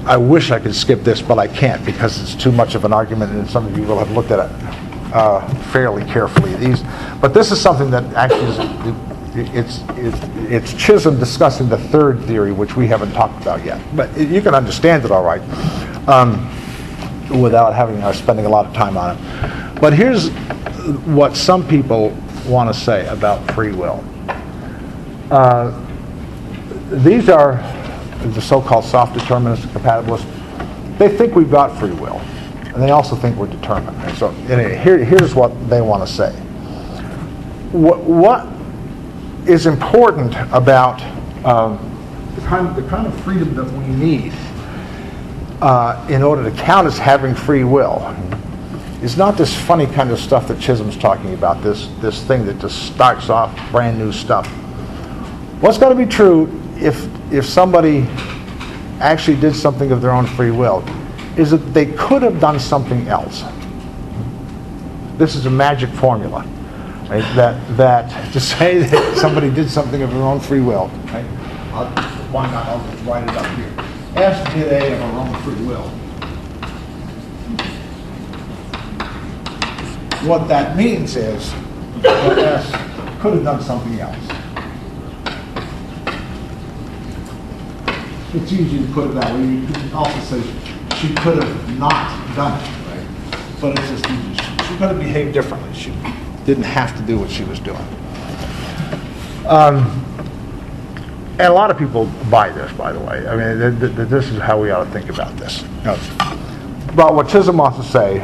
I wish I could skip this, but I can't because it's too much of an argument, and some of you will have looked at it fairly carefully. But this is something that actually it's Chisholm discussing the third theory, which we haven't talked about yet. But you can understand it all right without having spending a lot of time on it. But here's what some people want to say about free will. These are the so-called soft determinists, compatibilists. They think we've got free will, and they also think we're determined. And so here's what they want to say. What is important about the kind of freedom that we need in order to count as having free will is not this funny kind of stuff that Chisholm's talking about, this thing that just starts off brand new stuff. What's got to be true if somebody actually did something of their own free will is that they could have done something else. This is a magic formula, right? That to say that somebody did something of their own free will, right? Why not? I'll just write it up here. S did A of our own free will. What that means is that S could have done something else. It's easy to put it that way. You could also say she could have not done it, right? But it's just easy. She could have behaved differently. She didn't have to do what she was doing. And a lot of people buy this, by the way. I mean, this is how we ought to think about this. But what Chisholm wants to say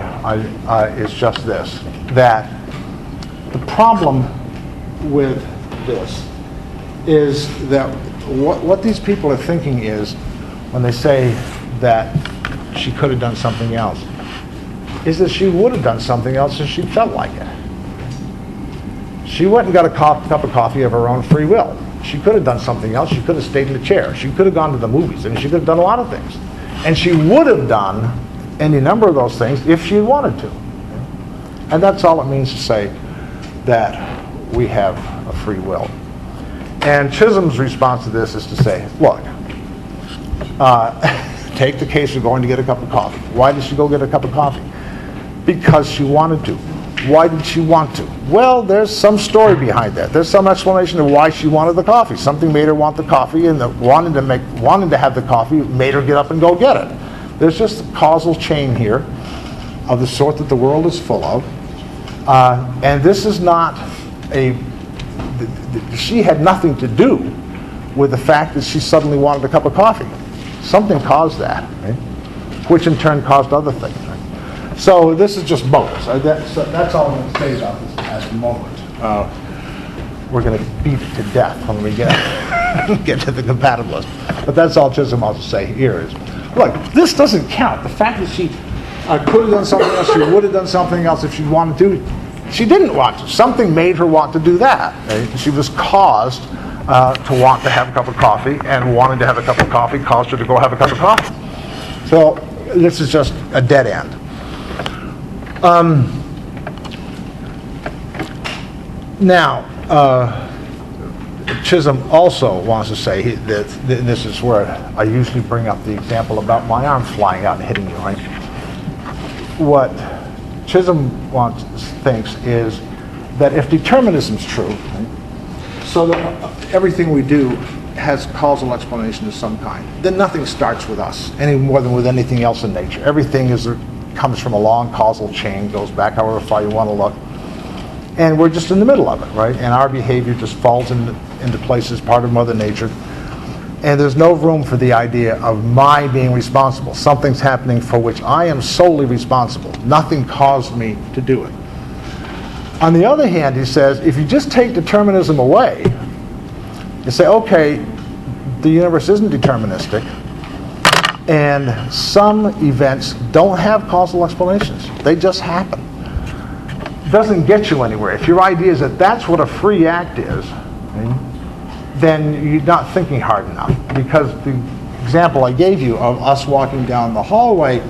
is just this, that the problem with this is that what these people are thinking is, when they say that she could have done something else, is that she would have done something else if she felt like it. She went and got a cup of coffee of her own free will. She could have done something else. She could have stayed in the chair. She could have gone to the movies. I mean, she could have done a lot of things. And she would have done any number of those things if she wanted to. And that's all it means to say that we have a free will. And Chisholm's response to this is to say, look, take the case of going to get a cup of coffee. Why did she go get a cup of coffee? Because she wanted to. Why did she want to? Well, there's some story behind that. There's some explanation of why she wanted the coffee. Something made her want the coffee, and wanting to have the coffee made her get up and go get it. There's just a causal chain here of the sort that the world is full of. And this is not she had nothing to do with the fact that she suddenly wanted a cup of coffee. Something caused that, right? Which in turn caused other things. Right? So this is just both. That's all I'm going to say about this at the moment. We're going to beat it to death when we get to the compatibilist. But that's all Chisholm wants to say here is, look, this doesn't count. The fact that she could have done something else, she would have done something else if she wanted to. She didn't want to. Something made her want to do that. Right? She was caused to want to have a cup of coffee, and wanting to have a cup of coffee caused her to go have a cup of coffee. So this is just a dead end. Now, Chisholm also wants to say that this is where I usually bring up the example about my arm flying out and hitting you, right? What Chisholm thinks is that if determinism is true, right, so that everything we do has causal explanation of some kind, then nothing starts with us any more than with anything else in nature. Everything comes from a long causal chain, goes back however far you want to look, and we're just in the middle of it, right? And our behavior just falls into place as part of Mother Nature. And there's no room for the idea of my being responsible. Something's happening for which I am solely responsible. Nothing caused me to do it. On the other hand, he says, if you just take determinism away, you say, okay, the universe isn't deterministic, and some events don't have causal explanations. They just happen. It doesn't get you anywhere. If your idea is that that's what a free act is, then you're not thinking hard enough. Because the example I gave you of us walking down the hallway,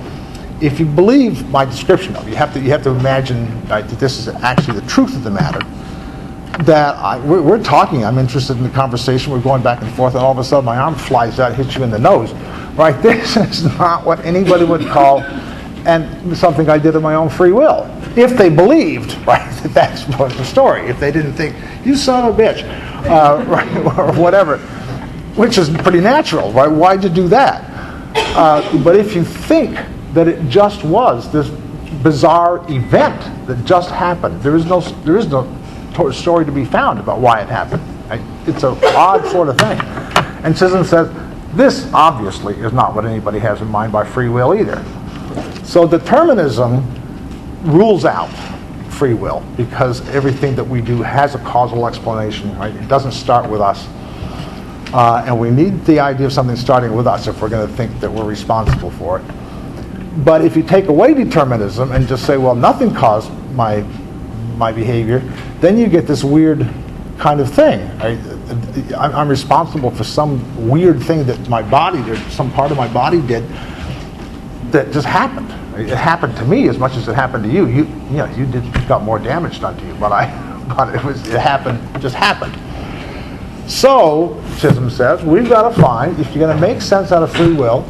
if you believe my description of it, you have to imagine that this is actually the truth of the matter. That we're talking, I'm interested in the conversation, we're going back and forth, and all of a sudden my arm flies out, hits you in the nose. Right? This is not what anybody would call and something I did of my own free will. If they believed, right, that was the story. If they didn't think, you son of a bitch, right, or whatever, which is pretty natural, right? Why'd you do that? But if you think that it just was this bizarre event that just happened, there is no story to be found about why it happened. Right? It's an odd sort of thing. And Chisholm says, this obviously is not what anybody has in mind by free will either. So determinism rules out free will because everything that we do has a causal explanation, right? It doesn't start with us. And we need the idea of something starting with us if we're going to think that we're responsible for it. But if you take away determinism and just say, well, nothing caused my behavior, then you get this weird kind of thing. Right? I'm responsible for some weird thing that my body did, some part of my body did, that just happened. It happened to me as much as it happened to you. You got more damage done to you, but it just happened. So, Chisholm says, we've got to find, if you're going to make sense out of free will,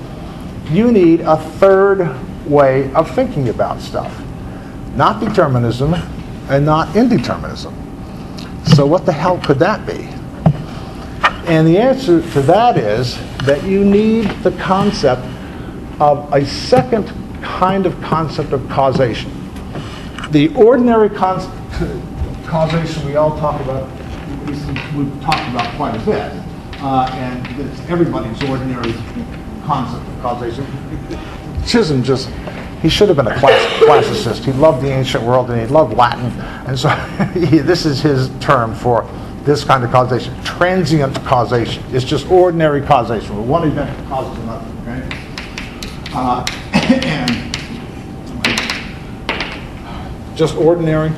you need a third way of thinking about stuff. Not determinism and not indeterminism. So what the hell could that be? And the answer to that is that you need the concept of a second kind of concept of causation. The ordinary causation we all talk about, we've talked about quite a bit, and it's everybody's ordinary concept of causation. Chisholm he should have been a classicist. He loved the ancient world and he loved Latin, and so this is his term for this kind of causation. Transient causation. It's just ordinary causation, where one event causes another. And just ordinary,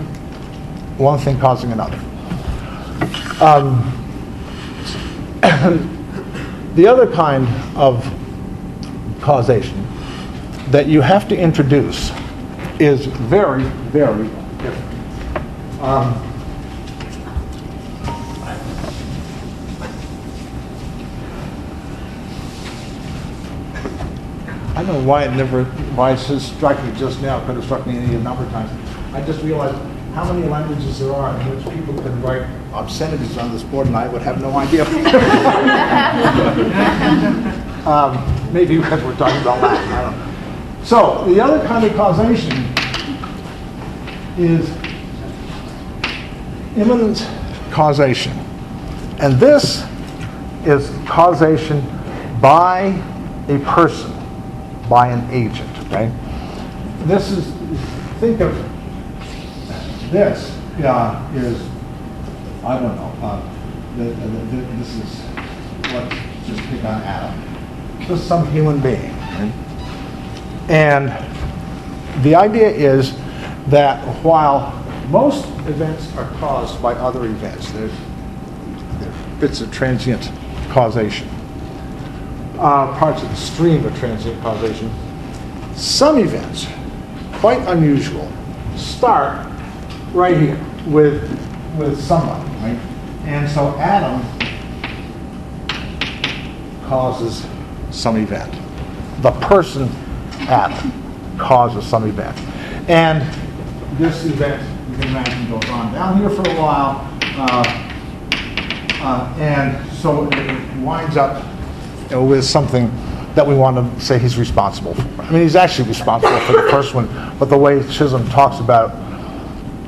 one thing causing another. The other kind of causation that you have to introduce is very, very different. I don't know why it just struck me just now. It could have struck me any number of times. I just realized how many languages there are in which people can write obscenities on this board, and I would have no idea. Maybe because we're talking about Latin, I don't know. So, the other kind of causation is imminent causation. And this is causation by a person, by an agent, right? This is, think of this is, I don't know, this is, let's just pick on Adam. Just some human being, right? And the idea is that while most events are caused by other events, they're bits of transient causation, parts of the stream of transient causation, some events, quite unusual, start right here with somebody, right? And so Adam causes some event. The person Adam causes some event. And this event, you can imagine, goes on down here for a while. And so it winds up with something that we want to say he's responsible for. I mean, he's actually responsible for the first one, but the way Chisholm talks about,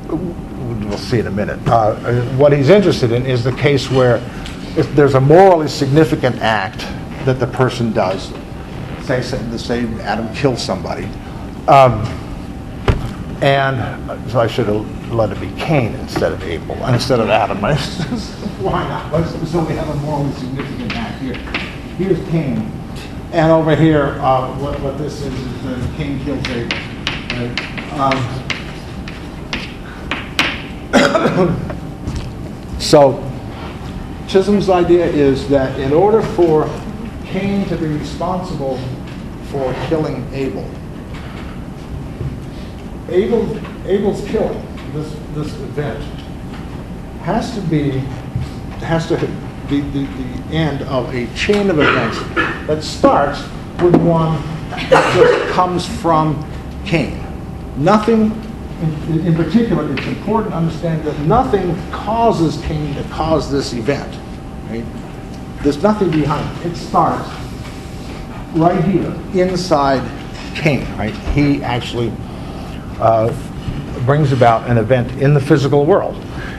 we'll see in a minute. What he's interested in is the case where if there's a morally significant act that the person does, say Adam kills somebody, and so I should have let it be Cain instead of Abel, instead of Adam. Why not? So we have a morally significant act here. Here's Cain, and over here, what this is Cain kills Abel. So Chisholm's idea is that in order for Cain to be responsible for killing Abel, Abel's killing, this event, has to be the end of a chain of events that starts with one that just comes from Cain. Nothing, in particular, it's important to understand that nothing causes Cain to cause this event. Right? There's nothing behind it. It starts right here, inside Cain. Right? He actually brings about an event in the physical world.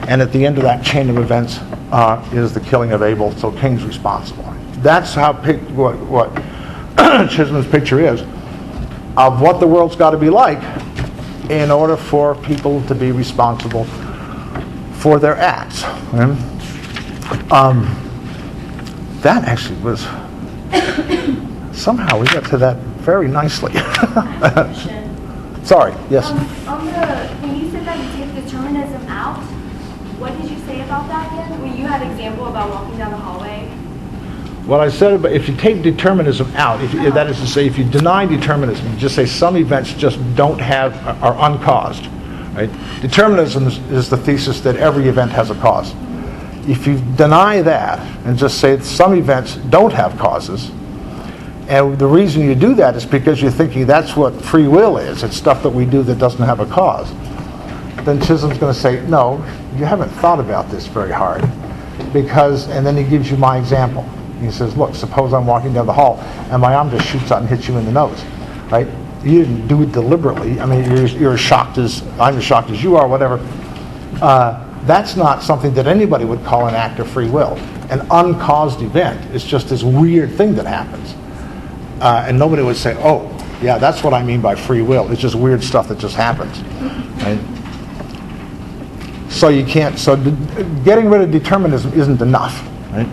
And at the end of that chain of events is the killing of Abel, so Cain's responsible. That's how what Chisholm's picture is of what the world's got to be like in order for people to be responsible for their acts. Right? That actually was, somehow we got to that very nicely. Sorry, yes? When you said that you take determinism out, what did you say about that again? Well, you had an example about walking down the hallway. What I said about if you take determinism out, that is to say, if you deny determinism, you just say some events just are uncaused. Right? Determinism is the thesis that every event has a cause. If you deny that and just say some events don't have causes, and the reason you do that is because you're thinking that's what free will is, it's stuff that we do that doesn't have a cause, then Chisholm's going to say, no, you haven't thought about this very hard. And then he gives you my example. He says, look, suppose I'm walking down the hall and my arm just shoots out and hits you in the nose, right? You didn't do it deliberately. I mean, you're as shocked as I'm as shocked as you are, whatever. That's not something that anybody would call an act of free will. An uncaused event is just this weird thing that happens. And nobody would say, oh, yeah, that's what I mean by free will. It's just weird stuff that just happens. Right? So you can't, getting rid of determinism isn't enough. Right?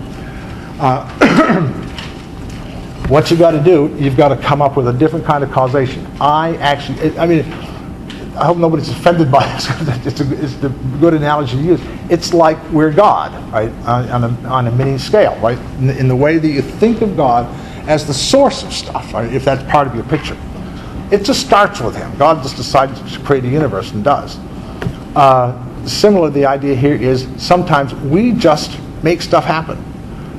What you got to do, you've got to come up with a different kind of causation. I hope nobody's offended by this. It's the good analogy to use. It's like we're God, right, on a mini scale, right, in the way that you think of God as the source of stuff, right, if that's part of your picture. It just starts with him. God just decided to create a universe and does. Similarly, the idea here is sometimes we just make stuff happen.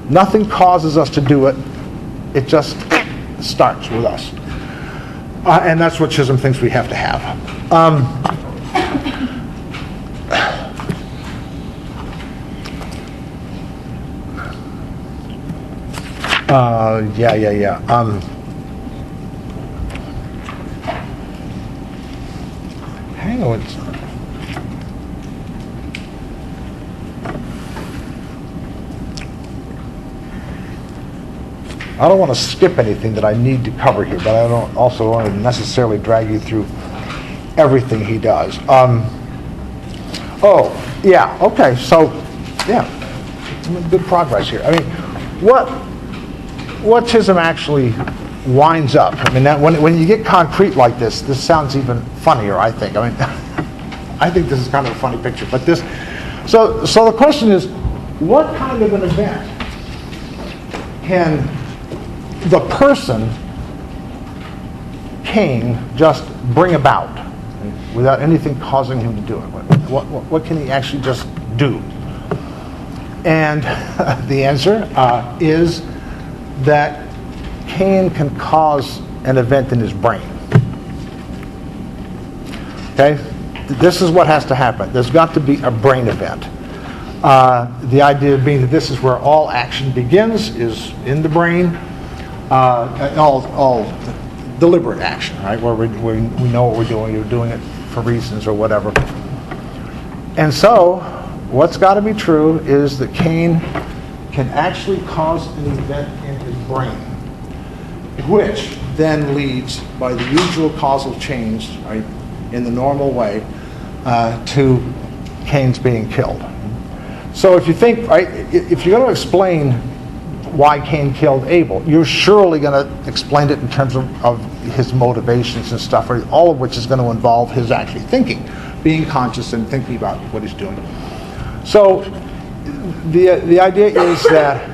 Nothing causes us to do it. It just starts with us. And that's what Chisholm thinks we have to have. Hang on. I don't want to skip anything that I need to cover here, but I don't also want to necessarily drag you through everything he does. Good progress here. I mean, what Chisholm actually winds up, I mean, that when you get concrete like this sounds even funnier, I think. I mean, I think this is kind of a funny picture, but so the question is, what kind of an event can the person Cain just bring about without anything causing him to do it? What can he actually just do? And the answer is that Cain can cause an event in his brain. Okay? This is what has to happen. There's got to be a brain event. The idea being that this is where all action begins, is in the brain. All deliberate action, right? Where we know what we're doing. You're doing it for reasons or whatever. And so, what's got to be true is that Cain can actually cause an event in his brain, which then leads, by the usual causal chains, right, in the normal way, to Cain's being killed. So if you think, right, if you're going to explain why Cain killed Abel, you're surely going to explain it in terms of his motivations and stuff, all of which is going to involve his actually thinking, being conscious and thinking about what he's doing. So the idea is that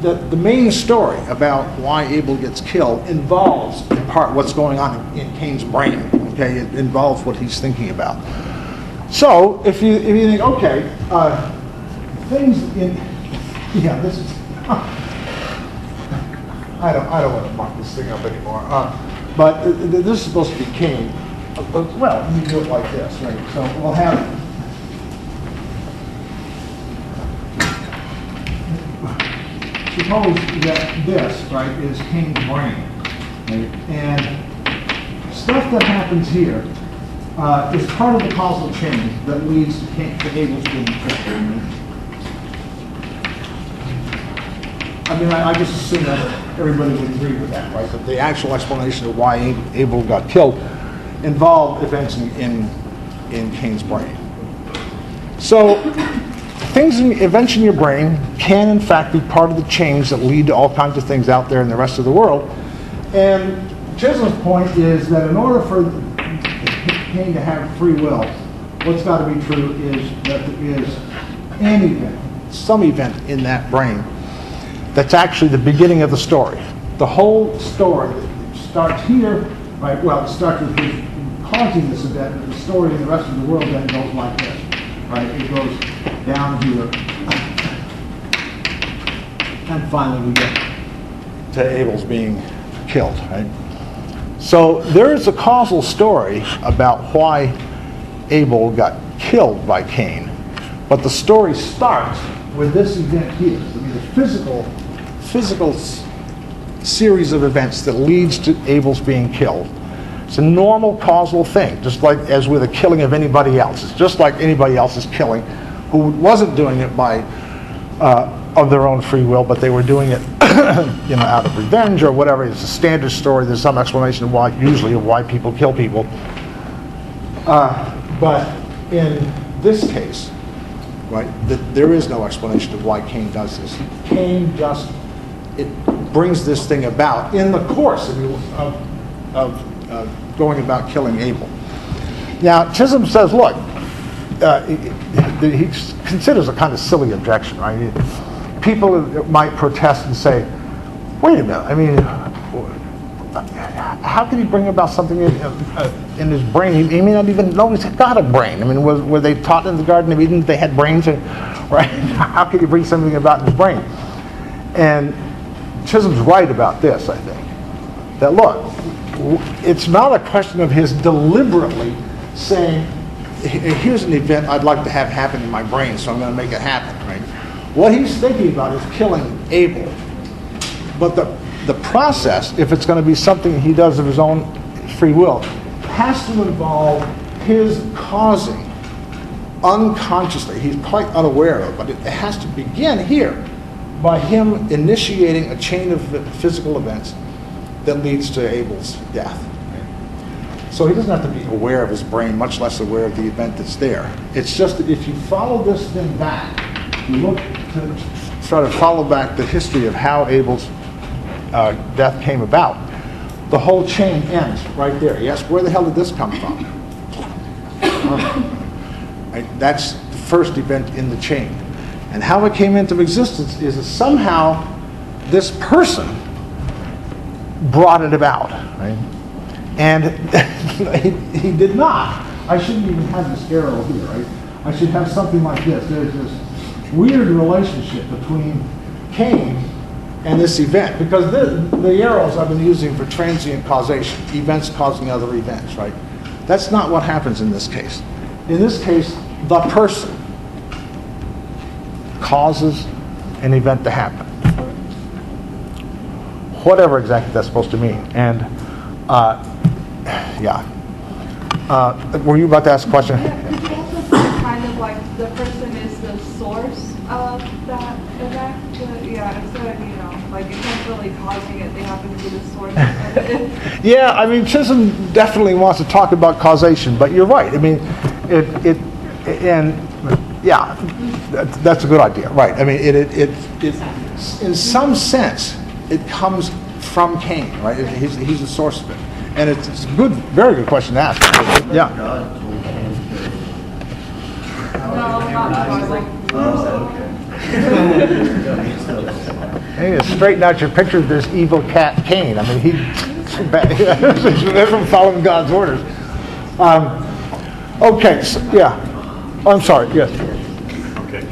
the main story about why Abel gets killed involves, in part, what's going on in Cain's brain. Okay, it involves what he's thinking about. So if you think, okay, things in, this is, I don't want to mark this thing up anymore. But this is supposed to be Cain. Well, you do it like this, right? So we'll have, suppose that this, right, is Cain's brain, right? And stuff that happens here is part of the causal chain that leads to Abel's being killed. I mean, I just assume that everybody would agree with that, right? That the actual explanation of why Abel got killed involved events in Cain's brain. So, events in your brain can, in fact, be part of the chains that lead to all kinds of things out there in the rest of the world. And Chisholm's point is that in order for Cain to have free will, what's got to be true is that there is an event, some event in that brain that's actually the beginning of the story. The whole story starts here, right? Well, it starts with his causing this event, but the story in the rest of the world then goes like this, right? It goes down here, and finally we get to Abel's being killed, right? So there is a causal story about why Abel got killed by Cain, but the story starts with this event here. I mean, the physical series of events that leads to Abel's being killed. It's a normal causal thing, just like as with the killing of anybody else. It's just like anybody else's killing, who wasn't doing it by of their own free will, but they were doing it, out of revenge or whatever. It's a standard story. There's some explanation of why people kill people. But in this case, right? That there is no explanation of why Cain does this. Cain just, it brings this thing about in the course of going about killing Abel. Now, Chisholm says, look, he considers a kind of silly objection, right? People might protest and say, wait a minute, I mean, how can he bring about something in his brain? He may not even know he's got a brain. I mean, were they taught in the Garden of Eden they had brains, right? How can he bring something about in his brain? And Chisholm's right about this, I think. That, look, it's not a question of his deliberately saying, here's an event I'd like to have happen in my brain, so I'm going to make it happen, right? What he's thinking about is killing Abel. But the process, if it's going to be something he does of his own free will, has to involve his causing unconsciously. He's quite unaware of it, but it has to begin here by him initiating a chain of physical events that leads to Abel's death. So he doesn't have to be aware of his brain, much less aware of the event that's there. It's just that if you follow this thing back, you look to try to follow back the history of how Abel's death came about, the whole chain ends right there. You ask, where the hell did this come from? Right? That's the first event in the chain. And how it came into existence is that somehow this person brought it about, right? And he did not. I shouldn't even have this arrow here, right? I should have something like this. There's this weird relationship between Cain and this event, because the arrows I've been using for transient causation, events causing other events, right? That's not what happens in this case. In this case, the person causes an event to happen. Whatever exactly that's supposed to mean. And were you about to ask a question? Kind of like the person is the source of that event. Instead of, like intentionally causing it, they happen to be the source of it. Yeah, I mean, Chisholm definitely wants to talk about causation, but you're right. I mean, that's a good idea, right? I mean, it in some sense, it comes from Cain, right? He's the source of it. And it's a good, very good question to ask. Yeah. No, not like. Hey, to straighten out your picture of this evil cat Cain. I mean, they're following God's orders. Okay, so, yeah. Oh, I'm sorry, yes. Okay.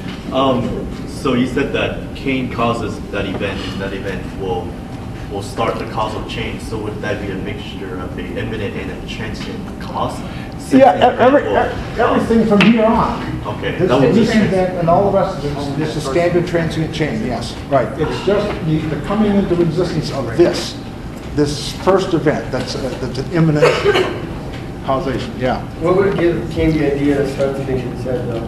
So you said that Cain causes that event, and that event will start the causal chain. So would that be a mixture of the imminent and a transient cause? Yeah, everything from here on. Okay. This event and all the rest of it is a standard transient chain, yes. Right. It's just the coming into existence of this first event that's an imminent causation, yeah. What would give Cain the idea to start the thing he said, though?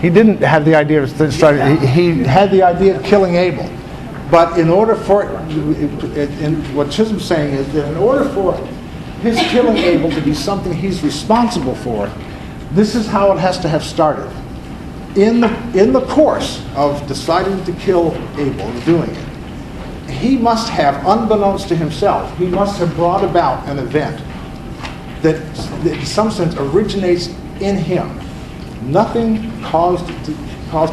He didn't have the idea of starting, he had the idea of killing Abel. But in order for, what Chisholm's saying is that in order for his killing Abel to be something he's responsible for, this is how it has to have started. In the course of deciding to kill Abel and doing it, he must have, unbeknownst to himself, he must have brought about an event that in some sense originates in him. Nothing caused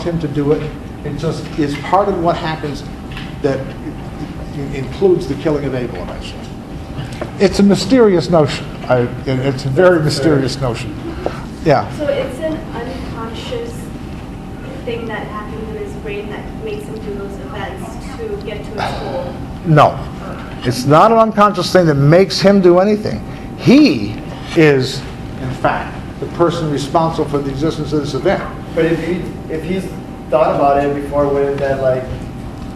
him to do it. It just is part of what happens that includes the killing of Abel eventually. It's a mysterious notion. It's a very mysterious notion. Yeah. So it's an unconscious thing that happens in his brain that makes him do those events to get to his goal? No. It's not an unconscious thing that makes him do anything. He is, in fact, the person responsible for the existence of this event. But if he's thought about it before, wouldn't that like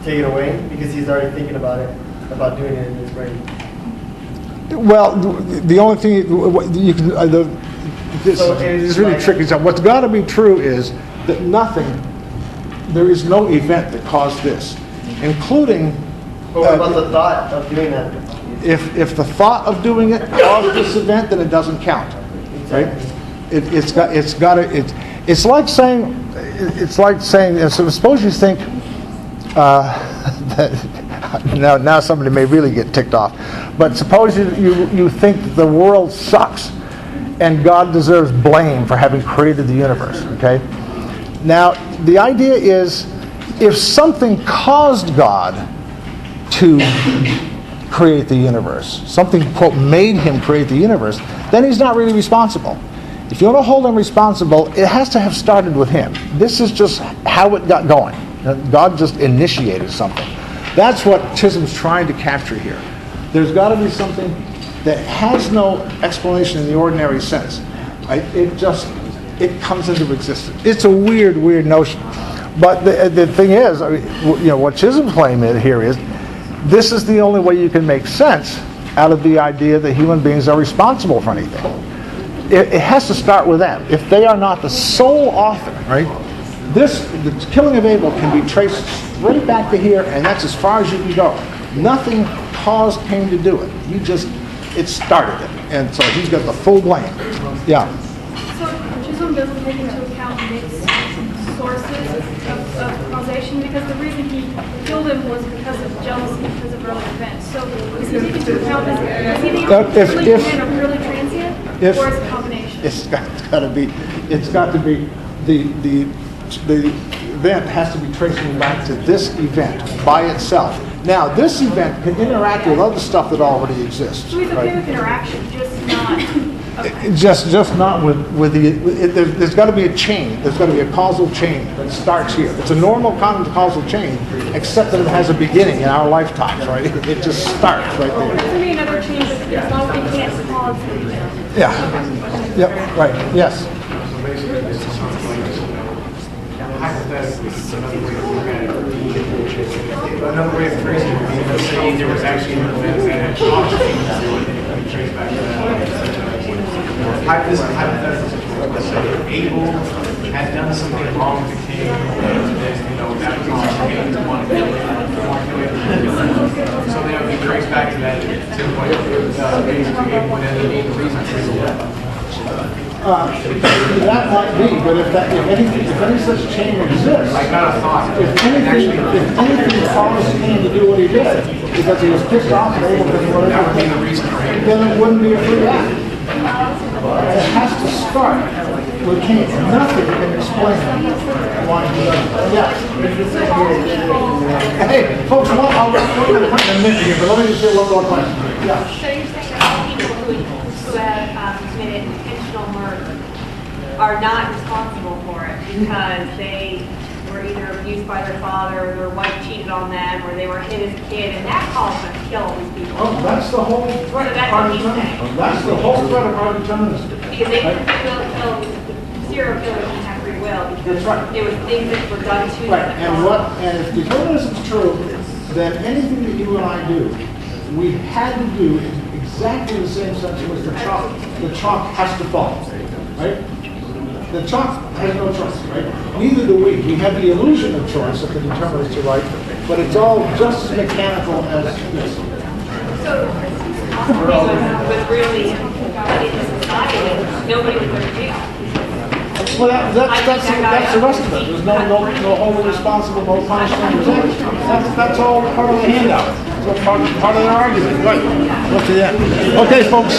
take it away? Because he's already thinking about it, about doing it in his brain. Well, the only thing you can, this is really tricky. So what's got to be true is that there is no event that caused this, including. But what about the thought of doing that? If the thought of doing it caused this event, then it doesn't count, right? It's like saying, it's like saying, so suppose you think, that now somebody may really get ticked off, but suppose you think the world sucks and God deserves blame for having created the universe, okay? Now, the idea is, if something caused God to create the universe, something, quote, made him create the universe, then he's not really responsible. If you want to hold him responsible, it has to have started with him. This is just how it got going. God just initiated something. That's what Chisholm's trying to capture here. There's got to be something that has no explanation in the ordinary sense. Right? It comes into existence. It's a weird notion. But the thing is, what Chisholm's claim here is, this is the only way you can make sense out of the idea that human beings are responsible for anything. It has to start with them. If they are not the sole author, right? The killing of Abel can be traced straight back to here, and that's as far as you can go. Nothing caused Cain to do it. It started it, and so he's got the full blame. Yeah. So Chisholm doesn't take into account mixed sources of causation, because the reason he killed him was because of jealousy, because of early events. So is he taking into account is he thinking purely human or purely transient, or is it a combination? It's got to be the event has to be tracing back to this event by itself. Now, this event can interact with other stuff that already exists. So he's okay with interaction, just not. Okay. Just not with the. There's got to be a chain. There's got to be a causal chain that starts here. It's a normal causal chain, except that it has a beginning in our lifetimes, right? It just starts right there. There can be another change, but as long as we can't cause it. Yeah. Yep. Right. Yes. Another way of tracing it would be to say there was actually an event that had caused it to trace back to that. This is hypothetical situation. Let's say Abel had done something wrong to Cain, and that was all Cain to want to kill him. So then it would be traced back to that to the point of basically Abel and then being the reason for his death. That might be, but if any such chain exists, Like not a thought. if anything caused Cain to do what he did because he was pissed off and able to do whatever, That would be the reason for him. then it wouldn't be a free act. It has to start with Cain. Nothing can explain why he does it. Yeah. Hey, folks, we're going to put in a minute here, but let me just get one more question. Yeah. So you're saying that people who have committed intentional murder are not responsible for it because they were either abused by their father, or their wife cheated on them, or they were hit as a kid, and that caused them to kill all these people. Oh, that's the whole threat of party determinism. That's the whole threat of party determinism. Because they could kill serial killers didn't have free will because That's right. it was things that were done to Right, them. and if determinism is true, then anything that you and I do, we had to do in exactly the same sense as the chalk. The chalk has to fall, right? The chalk has no choice, right? Neither do we. We have the illusion of choice if the determinists are right, but it's all just as mechanical as this. So, was really in society, nobody was going to do. Well, that's the rest of it. There's no wholly responsible, no punishment. That's all part of the handout. That's part of the argument. Right. Look to the end. Okay, folks.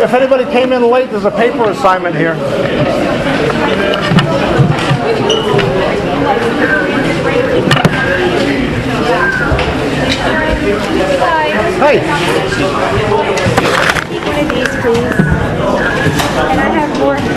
If anybody came in late, there's a paper assignment here. Hi. Hey. One of these, please.